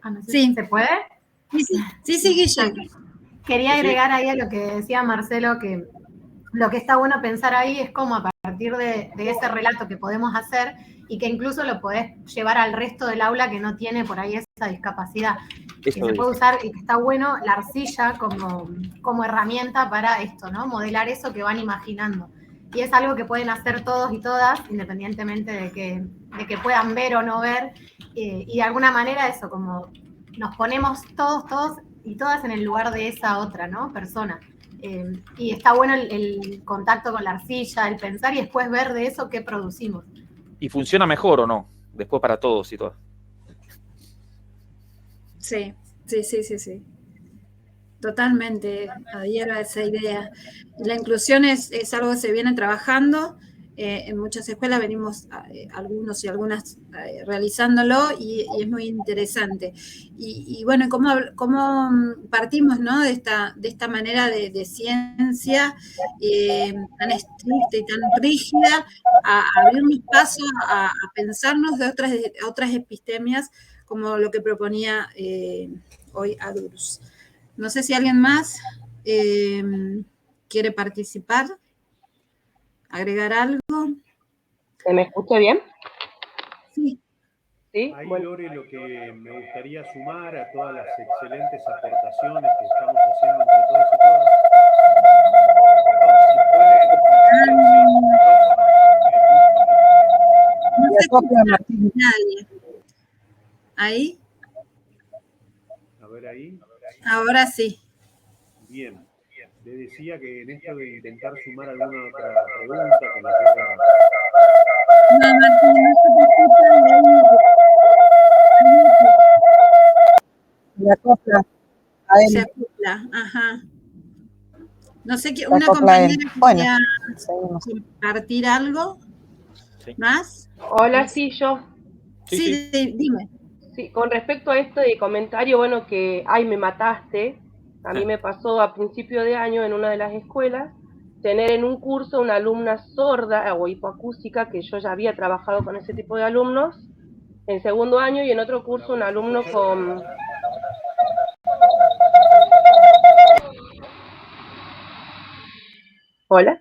no sé, sí. ¿se puede? Sí, Guille. Quería agregar ahí a lo que decía Marcelo, que lo que está bueno pensar ahí es cómo a partir de ese relato que podemos hacer y que incluso lo podés llevar al resto del aula que no tiene por ahí esa discapacidad. Que se puede usar y que está bueno la arcilla como herramienta para esto, ¿no? Modelar eso que van imaginando. Y es algo que pueden hacer todos y todas, independientemente de que puedan ver o no ver. Y de alguna manera eso, como nos ponemos todos y todas en el lugar de esa otra, ¿no? Persona. Y está bueno el contacto con la arcilla, el pensar y después ver de eso qué producimos. ¿Y funciona mejor o no? Después para todos y todas. Sí. Totalmente, adhiero a esa idea. La inclusión es algo que se viene trabajando. En muchas escuelas venimos algunos y algunas realizándolo y es muy interesante. Y bueno, ¿cómo partimos, ¿no? de esta manera de ciencia tan estricta y tan rígida a abrirnos paso a pensarnos de otras epistemias como lo que proponía hoy Adurus. No sé si alguien más quiere participar. agregar algo. ¿Se me escucha bien? Sí. Sí, Ahí, bueno. Lore, lo que me gustaría sumar a todas las excelentes aportaciones que estamos haciendo entre todos y todas. No se escucha nadie. ¿Ahí? A ver ahí. Ahora sí. Bien. Le decía que en esto de intentar sumar alguna otra pregunta que le queda. No, Martín, no se te escucha La copla. se acopla, ajá. No sé, La una copla él. compañera Bueno, quería seguimos. compartir algo más. Hola, sí, yo. Sí, dime. Sí, con respecto a este comentario, bueno, que, ay, me mataste, a mí me pasó a principio de año en una de las escuelas, tener en un curso una alumna sorda o hipoacústica, que yo ya había trabajado con ese tipo de alumnos, en segundo año, y en otro curso un alumno con... Hola.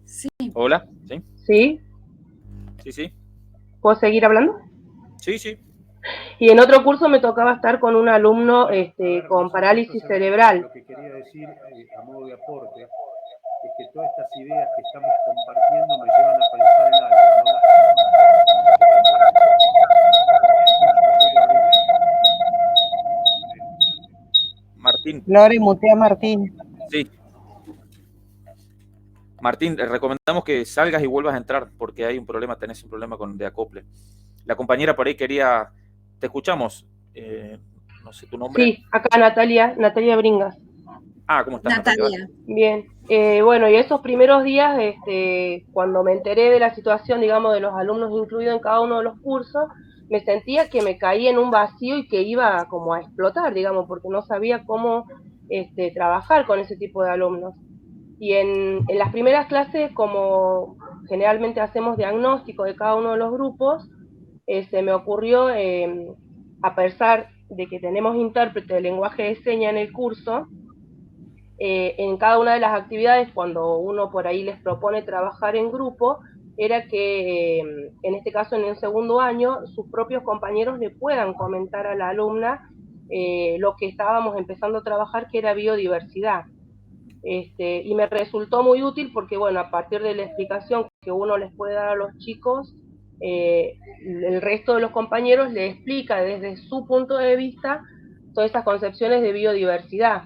Sí. Hola, ¿sí? ¿Sí? Sí, sí. ¿Puedo seguir hablando? Sí, sí. Y en otro curso me tocaba estar con un alumno con parálisis cerebral. Lo que quería decir a modo de aporte es que todas estas ideas que estamos compartiendo me llevan a pensar en algo, Martín. Lore, mutea a Martín. Sí. Martín, recomendamos que salgas y vuelvas a entrar porque hay un problema, tenés un problema de acople. La compañera por ahí quería... Te escuchamos. No sé tu nombre. Sí, acá Natalia Bringas. Ah, ¿cómo estás, Natalia? Bien. Bueno, y esos primeros días, cuando me enteré de la situación, digamos, de los alumnos incluidos en cada uno de los cursos, me sentía que me caía en un vacío y que iba como a explotar, digamos, porque no sabía cómo trabajar con ese tipo de alumnos. Y en las primeras clases, como generalmente hacemos diagnóstico de cada uno de los grupos, se me ocurrió, a pesar de que tenemos intérprete de lenguaje de señas en el curso, en cada una de las actividades, cuando uno por ahí les propone trabajar en grupo, era que en este caso en el segundo año sus propios compañeros le puedan comentar a la alumna lo que estábamos empezando a trabajar, que era biodiversidad. Y me resultó muy útil porque, bueno, a partir de la explicación que uno les puede dar a los chicos, el resto de los compañeros le explica desde su punto de vista todas esas concepciones de biodiversidad.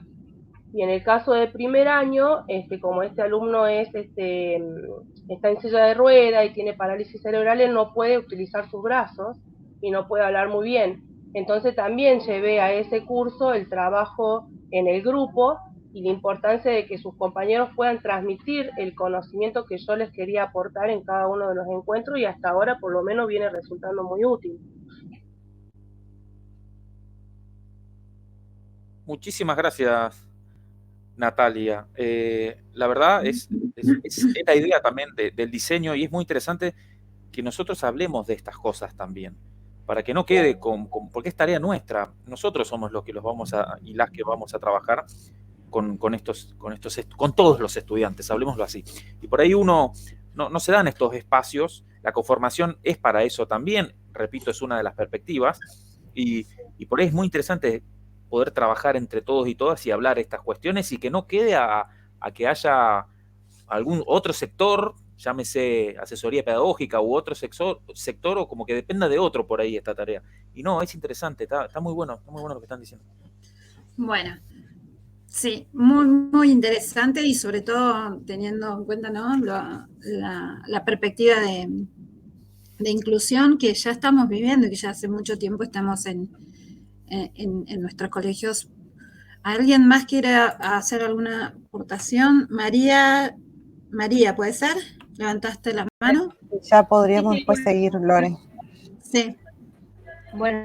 Y en el caso del primer año, como este alumno está en silla de rueda y tiene parálisis cerebral, él no puede utilizar sus brazos y no puede hablar muy bien. Entonces también llevé a ese curso el trabajo en el grupo y la importancia de que sus compañeros puedan transmitir el conocimiento que yo les quería aportar en cada uno de los encuentros, y hasta ahora por lo menos viene resultando muy útil. Muchísimas gracias, Natalia. La verdad es la idea también del diseño, y es muy interesante que nosotros hablemos de estas cosas también, para que no quede porque es tarea nuestra. Nosotros somos los que los vamos y las que vamos a trabajar con todos los estudiantes, hablemoslo así. Y por ahí no se dan estos espacios. La conformación es para eso también, repito, es una de las perspectivas, y por ahí es muy interesante poder trabajar entre todos y todas y hablar estas cuestiones, y que no quede a que haya algún otro sector, llámese asesoría pedagógica u otro sector, o como que dependa de otro por ahí esta tarea. Y no, es interesante, está muy bueno lo que están diciendo. Bueno, sí, muy, muy interesante, y sobre todo teniendo en cuenta, ¿no?, la perspectiva de inclusión que ya estamos viviendo y que ya hace mucho tiempo estamos en nuestros colegios. ¿Alguien más quiere hacer alguna aportación? María, ¿puede ser? ¿Levantaste la mano? Ya podríamos después seguir, Lore. Sí. Bueno,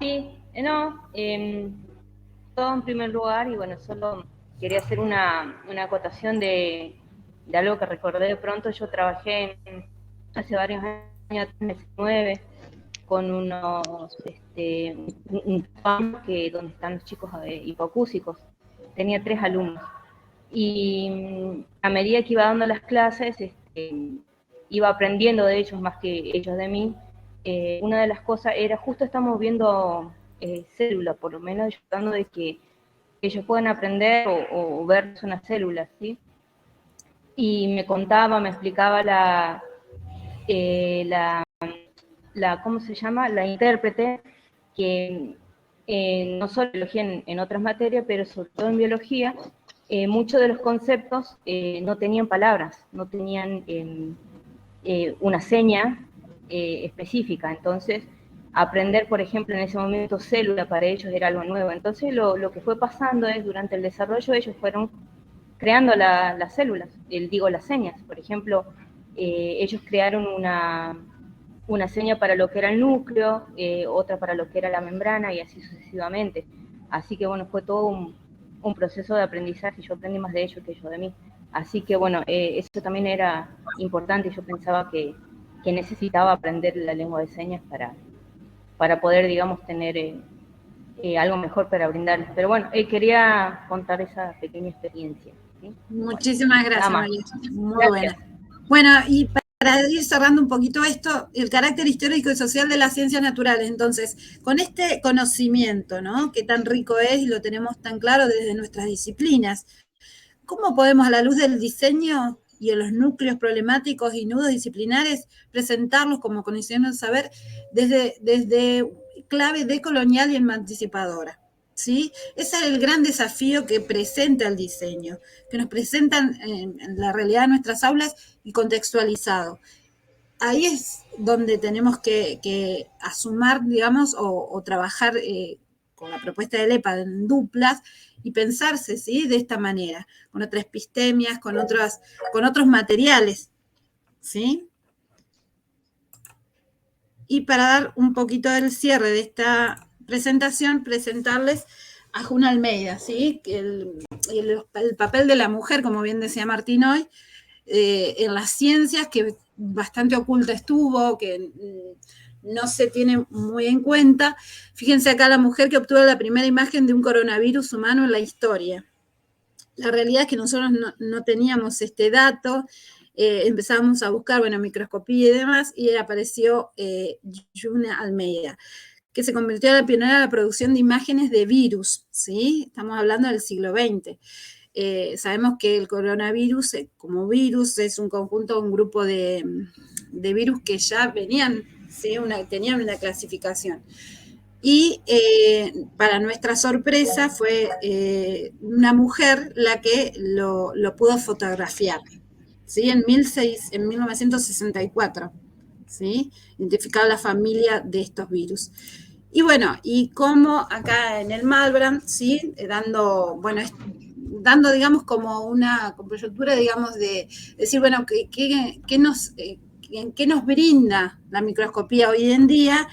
sí, todo en primer lugar, y bueno, solo quería hacer una acotación de algo que recordé de pronto. Yo trabajé hace varios años, 2019, con unos un campo donde están los chicos hipoacúsicos. Tenía 3 alumnos. Y a medida que iba dando las clases, iba aprendiendo de ellos más que ellos de mí. Una de las cosas era, justo estamos viendo células, por lo menos tratando de que ellos puedan aprender o ver una célula, ¿sí? Y me contaba, me explicaba ¿cómo se llama? La intérprete, que no solo en biología, en otras materias, pero sobre todo en biología, muchos de los conceptos no tenían palabras, no tenían una seña específica. Entonces, aprender, por ejemplo, en ese momento célula para ellos era algo nuevo. Entonces, lo que fue pasando es, durante el desarrollo, ellos fueron creando las células, las señas. Por ejemplo, ellos crearon una seña para lo que era el núcleo, otra para lo que era la membrana, y así sucesivamente. Así que, bueno, fue todo un proceso de aprendizaje. Yo aprendí más de ellos que ellos de mí. Así que, bueno, eso también era importante. Yo pensaba que necesitaba aprender la lengua de señas para poder, digamos, tener algo mejor para brindarles. Pero bueno, quería contar esa pequeña experiencia, ¿sí? Muchísimas gracias, María. Muy Gracias. buena. Bueno, y para ir cerrando un poquito esto, el carácter histórico y social de las ciencias naturales. Entonces, con este conocimiento, ¿no?, que tan rico es y lo tenemos tan claro desde nuestras disciplinas, ¿cómo podemos, a la luz del diseño y de los núcleos problemáticos y nudos disciplinares, presentarlos como condiciones de saber desde clave decolonial y emancipadora? ¿Sí? Ese es el gran desafío que presenta el diseño, que nos presentan en la realidad de nuestras aulas y contextualizado. Ahí es donde tenemos que asumir, digamos, o trabajar con la propuesta del EPA en duplas y pensarse, ¿sí?, de esta manera, con otras epistemias, con otros materiales, ¿sí? Y para dar un poquito del cierre de esta presentación, presentarles a Juna Almeida, ¿sí?, el papel de la mujer, como bien decía Martín hoy, en las ciencias, que bastante oculta estuvo, que no se tiene muy en cuenta. Fíjense acá la mujer que obtuvo la primera imagen de un coronavirus humano en la historia. La realidad es que nosotros no teníamos este dato. Empezamos a buscar, bueno, microscopía y demás, y apareció Juna Almeida, que se convirtió en la pionera de la producción de imágenes de virus, ¿sí? Estamos hablando del siglo XX. Sabemos que el coronavirus, como virus, es un conjunto, un grupo de virus que ya venían, ¿sí?, tenían una clasificación. Y para nuestra sorpresa fue una mujer la que lo pudo fotografiar, ¿sí?, en 1964, ¿sí?, identificaba la familia de estos virus. Y bueno, y como acá en el Malbrand, ¿sí?, dando, digamos, como una coyuntura, digamos, de decir, bueno, ¿qué nos brinda la microscopía hoy en día?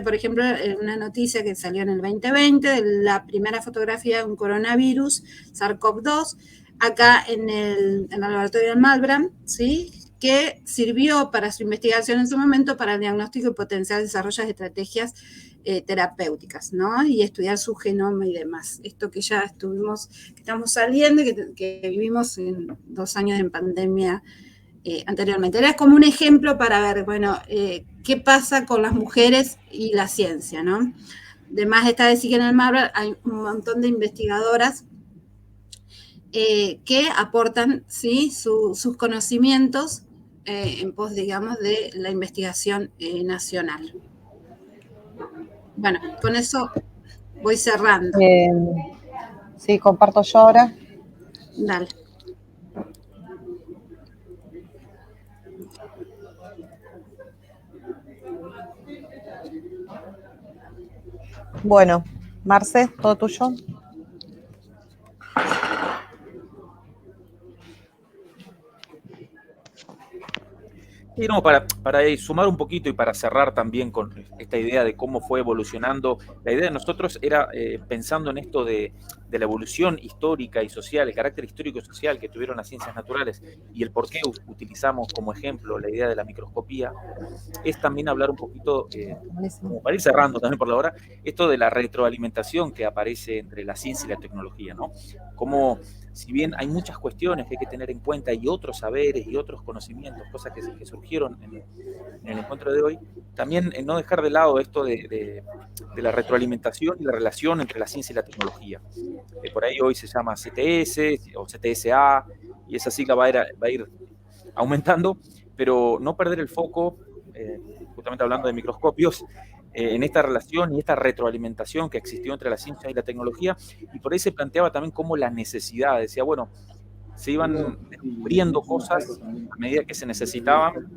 Por ejemplo, una noticia que salió en el 2020, de la primera fotografía de un coronavirus, SARS-CoV-2, acá en el laboratorio del Malbrand, ¿sí?, que sirvió para su investigación en su momento para el diagnóstico y potencial desarrollo de estrategias terapéuticas, ¿no?, y estudiar su genoma y demás. Esto que ya estamos saliendo y que vivimos en 2 años en pandemia anteriormente. Era como un ejemplo para ver, bueno, qué pasa con las mujeres y la ciencia, ¿no? Además, esta vez sí que en el Malbrand hay un montón de investigadoras que aportan, ¿sí?, sus conocimientos en pos, digamos, de la investigación nacional. Bueno, con eso voy cerrando. Sí, comparto yo ahora. Dale. Bueno, Marce, todo tuyo. Y no, para sumar un poquito y para cerrar también con esta idea de cómo fue evolucionando, la idea de nosotros era, pensando en esto de la evolución histórica y social, el carácter histórico y social que tuvieron las ciencias naturales y el por qué utilizamos como ejemplo la idea de la microscopía, es también hablar un poquito, como para ir cerrando también por la hora, esto de la retroalimentación que aparece entre la ciencia y la tecnología, ¿no? Cómo si bien hay muchas cuestiones que hay que tener en cuenta y otros saberes y otros conocimientos, cosas que surgieron en el encuentro de hoy, también no dejar de lado esto de la retroalimentación y la relación entre la ciencia y la tecnología. Por ahí hoy se llama CTS o CTSA, y esa sigla va a ir aumentando, pero no perder el foco, justamente hablando de microscopios, en esta relación y esta retroalimentación que existió entre la ciencia y la tecnología, y por ahí se planteaba también como la necesidad, decía, bueno, se iban descubriendo cosas a medida que se necesitaban,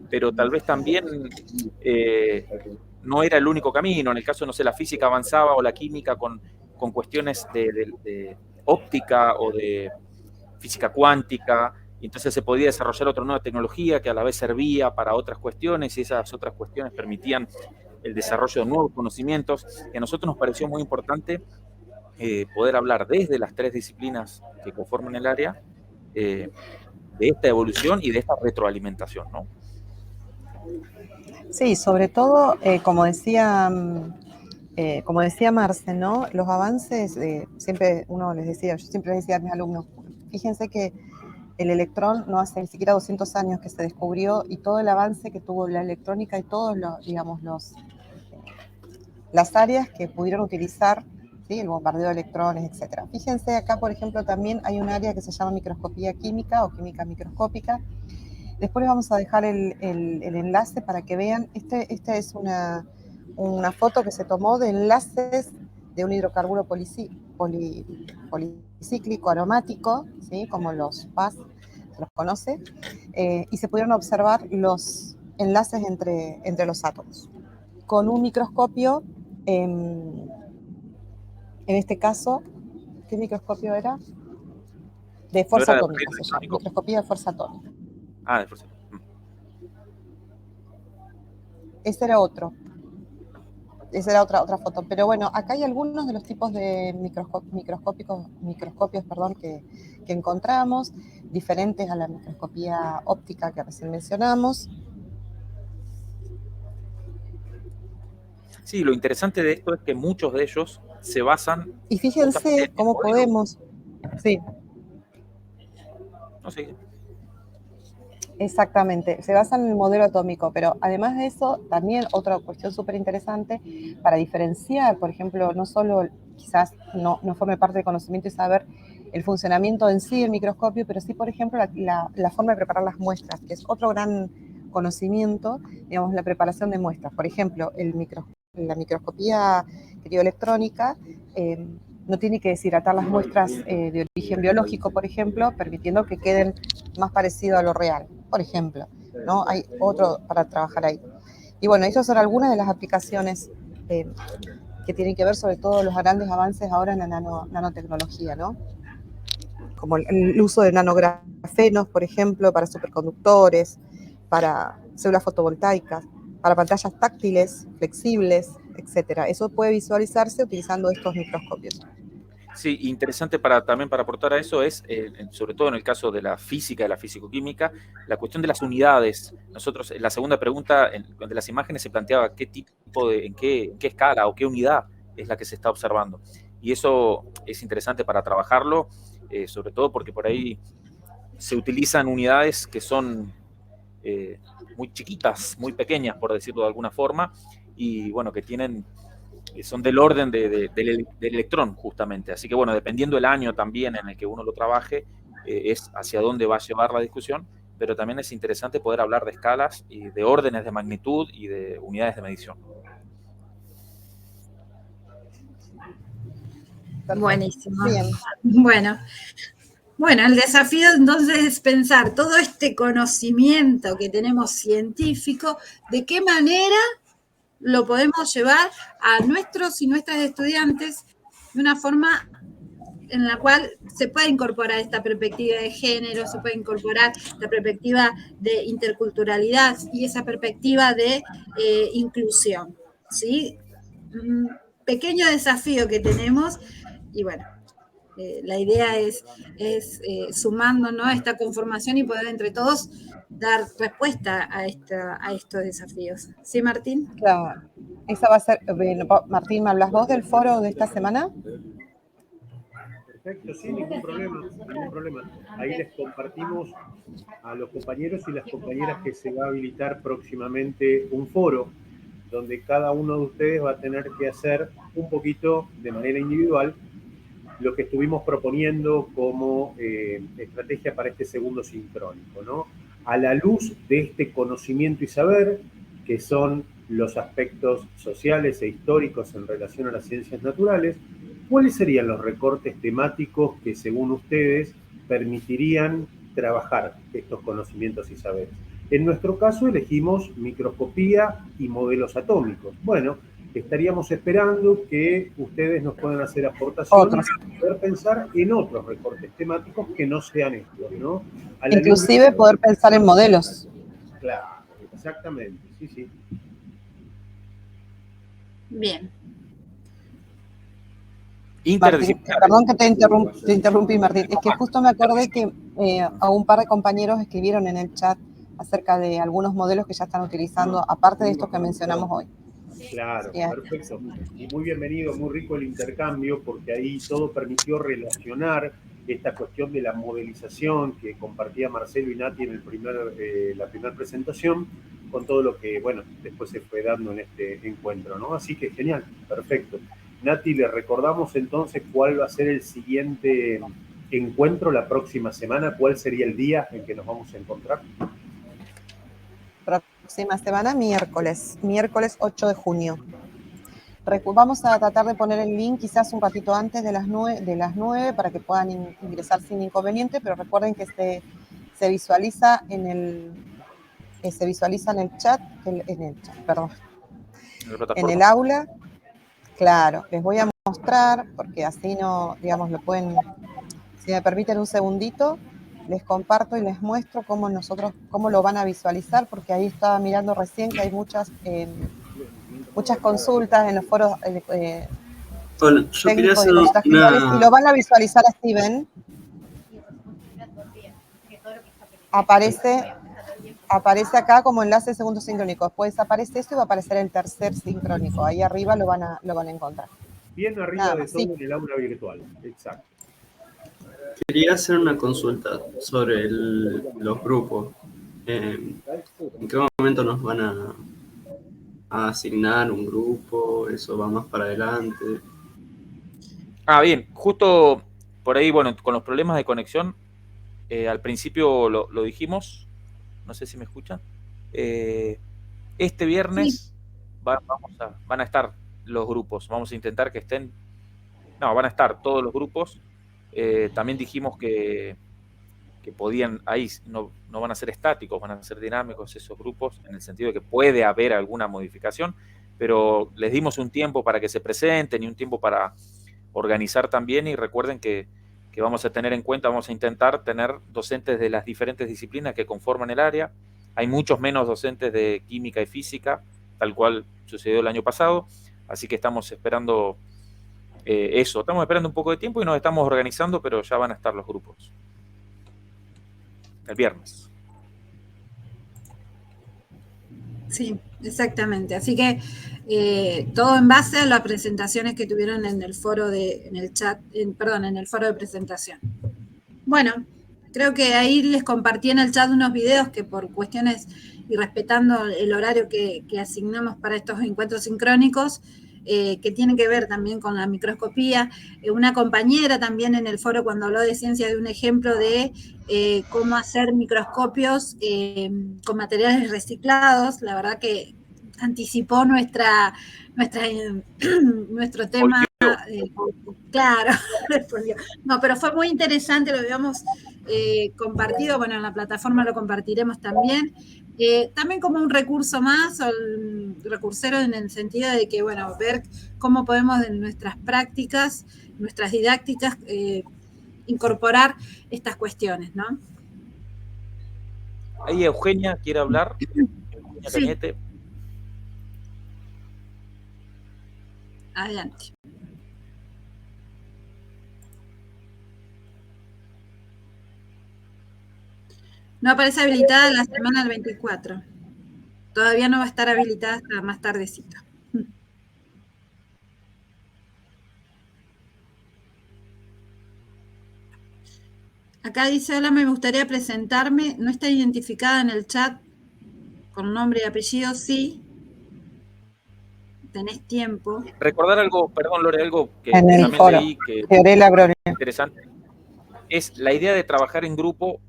pero tal vez también no era el único camino. En el caso, no sé, la física avanzaba o la química con cuestiones de óptica o de física cuántica, y entonces se podía desarrollar otra nueva tecnología que a la vez servía para otras cuestiones, y esas otras cuestiones permitían el desarrollo de nuevos conocimientos, y a nosotros nos pareció muy importante poder hablar desde las tres disciplinas que conforman el área de esta evolución y de esta retroalimentación, ¿no? Sí, sobre todo, como decía Marce, ¿no? Los avances, siempre uno les decía, yo siempre les decía a mis alumnos, fíjense que el electrón no hace ni siquiera 200 años que se descubrió, y todo el avance que tuvo la electrónica y todos las áreas que pudieron utilizar, ¿sí? El bombardeo de electrones, etc. Fíjense acá, por ejemplo, también hay un área que se llama microscopía química o química microscópica. Después les vamos a dejar el enlace para que vean. Esta es una foto que se tomó de enlaces de un hidrocarburo policíclico aromático, ¿sí? Como los PAS, se los conoce, y se pudieron observar los enlaces entre los átomos. Con un microscopio, en este caso, ¿qué microscopio era? De fuerza atómica se llama, microscopía de fuerza atómica. Ah, de fuerza. Ese era otro. Esa era otra foto. Pero bueno, acá hay algunos de los tipos de microscopios que encontramos, diferentes a la microscopía óptica que recién mencionamos. Sí, lo interesante de esto es que muchos de ellos se basan... Y fíjense cómo podemos... Sí. No sé. Exactamente, se basa en el modelo atómico, pero además de eso, también otra cuestión súper interesante para diferenciar, por ejemplo, no solo quizás no forme parte del conocimiento y saber el funcionamiento en sí del microscopio, pero sí, por ejemplo, la forma de preparar las muestras, que es otro gran conocimiento, digamos, la preparación de muestras. Por ejemplo, la microscopía crioelectrónica no tiene que deshidratar las muestras de origen biológico, por ejemplo, permitiendo que queden más parecido a lo real, por ejemplo, ¿no? Hay otro para trabajar ahí. Y bueno, esas son algunas de las aplicaciones que tienen que ver sobre todo los grandes avances ahora en la nanotecnología, ¿no? Como el uso de nanografenos, por ejemplo, para superconductores, para células fotovoltaicas, para pantallas táctiles, flexibles, etcétera. Eso puede visualizarse utilizando estos microscopios. Sí, interesante también para aportar a eso es, sobre todo en el caso de la física, de la fisicoquímica, la cuestión de las unidades. Nosotros, en la segunda pregunta de las imágenes se planteaba qué tipo en qué escala o qué unidad es la que se está observando. Y eso es interesante para trabajarlo, sobre todo porque por ahí se utilizan unidades que son muy chiquitas, muy pequeñas, por decirlo de alguna forma, y bueno, que son del orden del electrón, justamente. Así que bueno, dependiendo del año también en el que uno lo trabaje, es hacia dónde va a llevar la discusión, pero también es interesante poder hablar de escalas y de órdenes de magnitud y de unidades de medición. Buenísimo. Bien. Bueno, el desafío entonces es pensar todo este conocimiento que tenemos científico, de qué manera lo podemos llevar a nuestros y nuestras estudiantes de una forma en la cual se puede incorporar esta perspectiva de género, se puede incorporar la perspectiva de interculturalidad y esa perspectiva de inclusión, ¿sí? Un pequeño desafío que tenemos y bueno, la idea es sumándonos a esta conformación y poder entre todos dar respuesta a estos desafíos. ¿Sí, Martín? Claro. Esa va a ser, Martín, ¿me hablas vos del foro de esta semana? Perfecto, sí, ningún problema, ningún problema. Ahí les compartimos a los compañeros y las compañeras que se va a habilitar próximamente un foro donde cada uno de ustedes va a tener que hacer un poquito de manera individual lo que estuvimos proponiendo como estrategia para este segundo sincrónico, ¿no? A la luz de este conocimiento y saber, que son los aspectos sociales e históricos en relación a las ciencias naturales, ¿cuáles serían los recortes temáticos que, según ustedes, permitirían trabajar estos conocimientos y saberes? En nuestro caso elegimos microscopía y modelos atómicos. Bueno, estaríamos esperando que ustedes nos puedan hacer aportaciones y poder pensar en otros recortes temáticos que no sean estos, ¿no? A la Inclusive luz de... poder pensar en modelos. Claro, exactamente, sí, sí. Bien. Martín, perdón que te interrumpí, Martín. Es que justo me acordé que a un par de compañeros escribieron en el chat acerca de algunos modelos que ya están utilizando, aparte de estos que mencionamos hoy. Claro, Yeah. perfecto. Y muy bienvenido, muy rico el intercambio, porque ahí todo permitió relacionar esta cuestión de la modelización que compartía Marcelo y Nati en la primera presentación, con todo lo que, bueno, después se fue dando en este encuentro, ¿no? Así que genial, perfecto. Nati, le recordamos entonces cuál va a ser el siguiente encuentro la próxima semana, cuál sería el día en que nos vamos a encontrar. Próxima semana, miércoles 8 de junio. Vamos a tratar de poner el link quizás un ratito antes de las 9 para que puedan ingresar sin inconveniente, pero recuerden que se visualiza en el chat, perdón, en el aula. Claro, les voy a mostrar, porque así no, digamos, lo pueden, si me permiten un segundito, les comparto y les muestro cómo lo van a visualizar, porque ahí estaba mirando recién que hay muchas consultas en los foros Bueno, yo quería técnicos hacer y computacionales, y lo van a visualizar así, ¿ven? Aparece acá como enlace de segundo sincrónico. Después aparece esto y va a aparecer el tercer sincrónico. Ahí arriba lo van a encontrar. Bien arriba de todo en el aula virtual, exacto. Quería hacer una consulta sobre los grupos. ¿En qué momento nos van a asignar un grupo? ¿Eso va más para adelante? Bien, justo por ahí, bueno, con los problemas de conexión, al principio lo dijimos, no sé si me escuchan. Este viernes van a estar los grupos, vamos a intentar que estén, van a estar todos los grupos. También dijimos que podían, ahí no van a ser estáticos, van a ser dinámicos esos grupos, en el sentido de que puede haber alguna modificación, pero les dimos un tiempo para que se presenten y un tiempo para organizar también, y recuerden que vamos a tener en cuenta, vamos a intentar tener docentes de las diferentes disciplinas que conforman el área. Hay muchos menos docentes de química y física, tal cual sucedió el año pasado, así que estamos esperando eso, estamos esperando un poco de tiempo y nos estamos organizando, pero ya van a estar los grupos el viernes. Sí, exactamente. Así que todo en base a las presentaciones que tuvieron en el foro en el foro de presentación. Bueno, creo que ahí les compartí en el chat unos videos que por cuestiones y respetando el horario que asignamos para estos encuentros sincrónicos, que tienen que ver también con la microscopía. Una compañera también en el foro, cuando habló de ciencia, de un ejemplo de cómo hacer microscopios con materiales reciclados. La verdad que anticipó nuestro tema. Claro, no, pero fue muy interesante, lo habíamos compartido, bueno, en la plataforma lo compartiremos también. También como un recurso más, o el recursero en el sentido de que, bueno, ver cómo podemos en nuestras prácticas, nuestras didácticas, incorporar estas cuestiones, ¿no? Ahí Eugenia quiere hablar. Eugenia Sí. Cañete. Adelante. No aparece habilitada la semana del 24. Todavía no va a estar habilitada hasta más tardecito. Acá dice, hola, me gustaría presentarme. No está identificada en el chat con nombre y apellido, sí. Tenés tiempo. Recordar algo, perdón Lore, algo que En el también foro. leí que Fiorella Brolin. es interesante, es la idea de trabajar en grupo,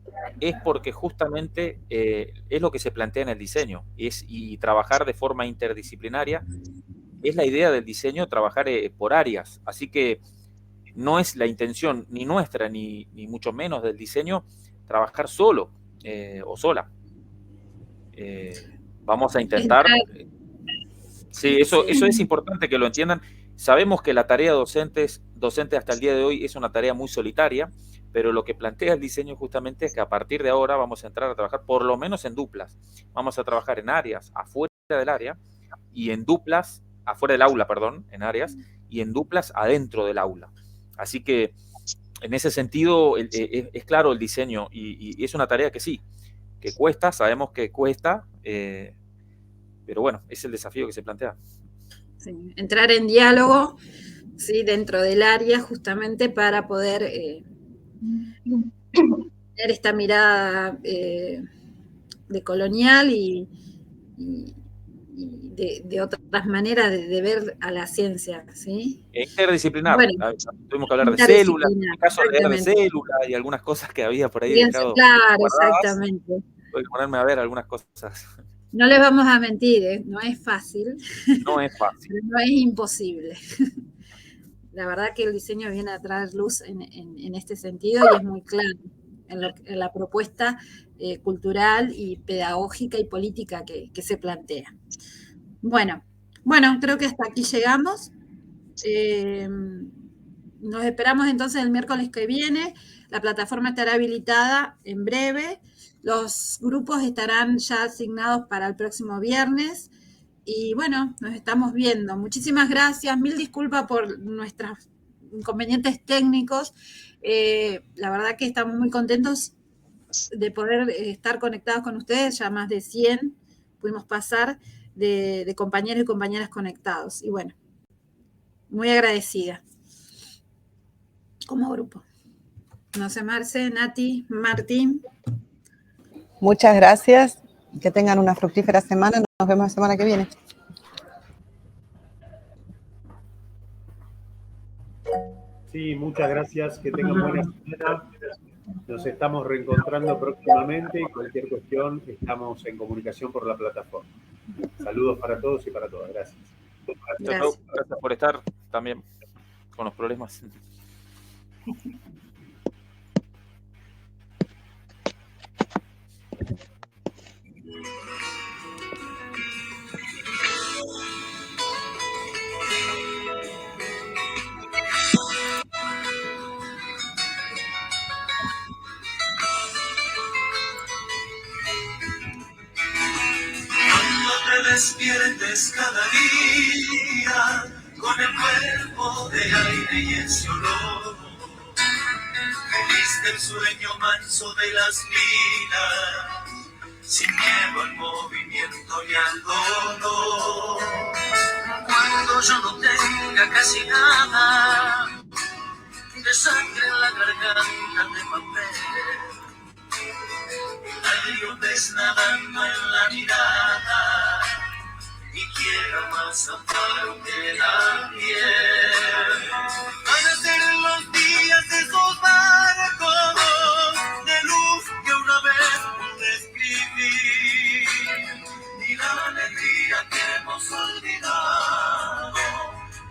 es porque justamente es lo que se plantea en el diseño, y trabajar de forma interdisciplinaria, es la idea del diseño, trabajar por áreas, así que no es la intención ni nuestra, ni mucho menos del diseño, trabajar solo o sola. Vamos a intentar... Sí, eso es importante que lo entiendan. Sabemos que la tarea docente hasta el día de hoy es una tarea muy solitaria, pero lo que plantea el diseño justamente es que a partir de ahora vamos a entrar a trabajar por lo menos en duplas. Vamos a trabajar en áreas afuera del área y en duplas, afuera del aula, perdón, en áreas, y en duplas adentro del aula. Así que en ese sentido es claro el diseño y es una tarea que sí, que cuesta, sabemos que cuesta, pero bueno, es el desafío que se plantea. Sí, entrar en diálogo, ¿sí? Dentro del área, justamente para poder tener esta mirada decolonial y de otras maneras de ver a la ciencia, ¿sí? Interdisciplinar. Bueno, tuvimos que hablar de células, en mi caso leer de exactamente. células y algunas cosas que había por ahí Fíjense, dejado claro, guardadas. exactamente. Tuve que ponerme a ver algunas cosas. No les vamos a mentir, no es fácil. No es fácil. Pero no es imposible. La verdad que el diseño viene a traer luz en este sentido y es muy claro en la propuesta cultural y pedagógica y política que se plantea. Bueno, creo que hasta aquí llegamos. Nos esperamos entonces el miércoles que viene. La plataforma estará habilitada en breve. Los grupos estarán ya asignados para el próximo viernes. Y bueno, nos estamos viendo. Muchísimas gracias. Mil disculpas por nuestros inconvenientes técnicos. La verdad que estamos muy contentos de poder estar conectados con ustedes. Ya más de 100 pudimos pasar de compañeros y compañeras conectados. Y bueno, muy agradecida como grupo. No sé, Marce, Nati, Martín. Muchas gracias. Que tengan una fructífera semana. Nos vemos la semana que viene. Sí, muchas gracias. Que tengan buena semana. Nos estamos reencontrando próximamente y cualquier cuestión estamos en comunicación por la plataforma. Saludos para todos y para todas. Gracias. Gracias por estar también con los problemas. Cuando te despiertes cada día con el cuerpo de aire y ese olor, feliz del sueño manso de las vidas, sin miedo al movimiento y al dolor. Cuando yo no tenga casi nada de sangre en la garganta de papel, ayudes nadando en la mirada y quiera más amparo que la piel. Van a ser los días de esos barcos de luz que una vez pude escribir, y la alegría que hemos olvidado,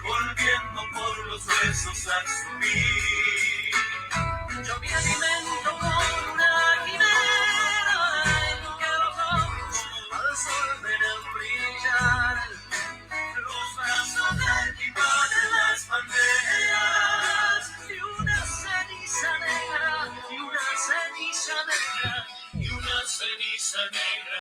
volviendo por los huesos a subir. Yo me alimento con una quimera en que los ojos al sol verán brillar los brazos del equipaje de las banderas, y una ceniza negra, y una ceniza negra, y una ceniza negra.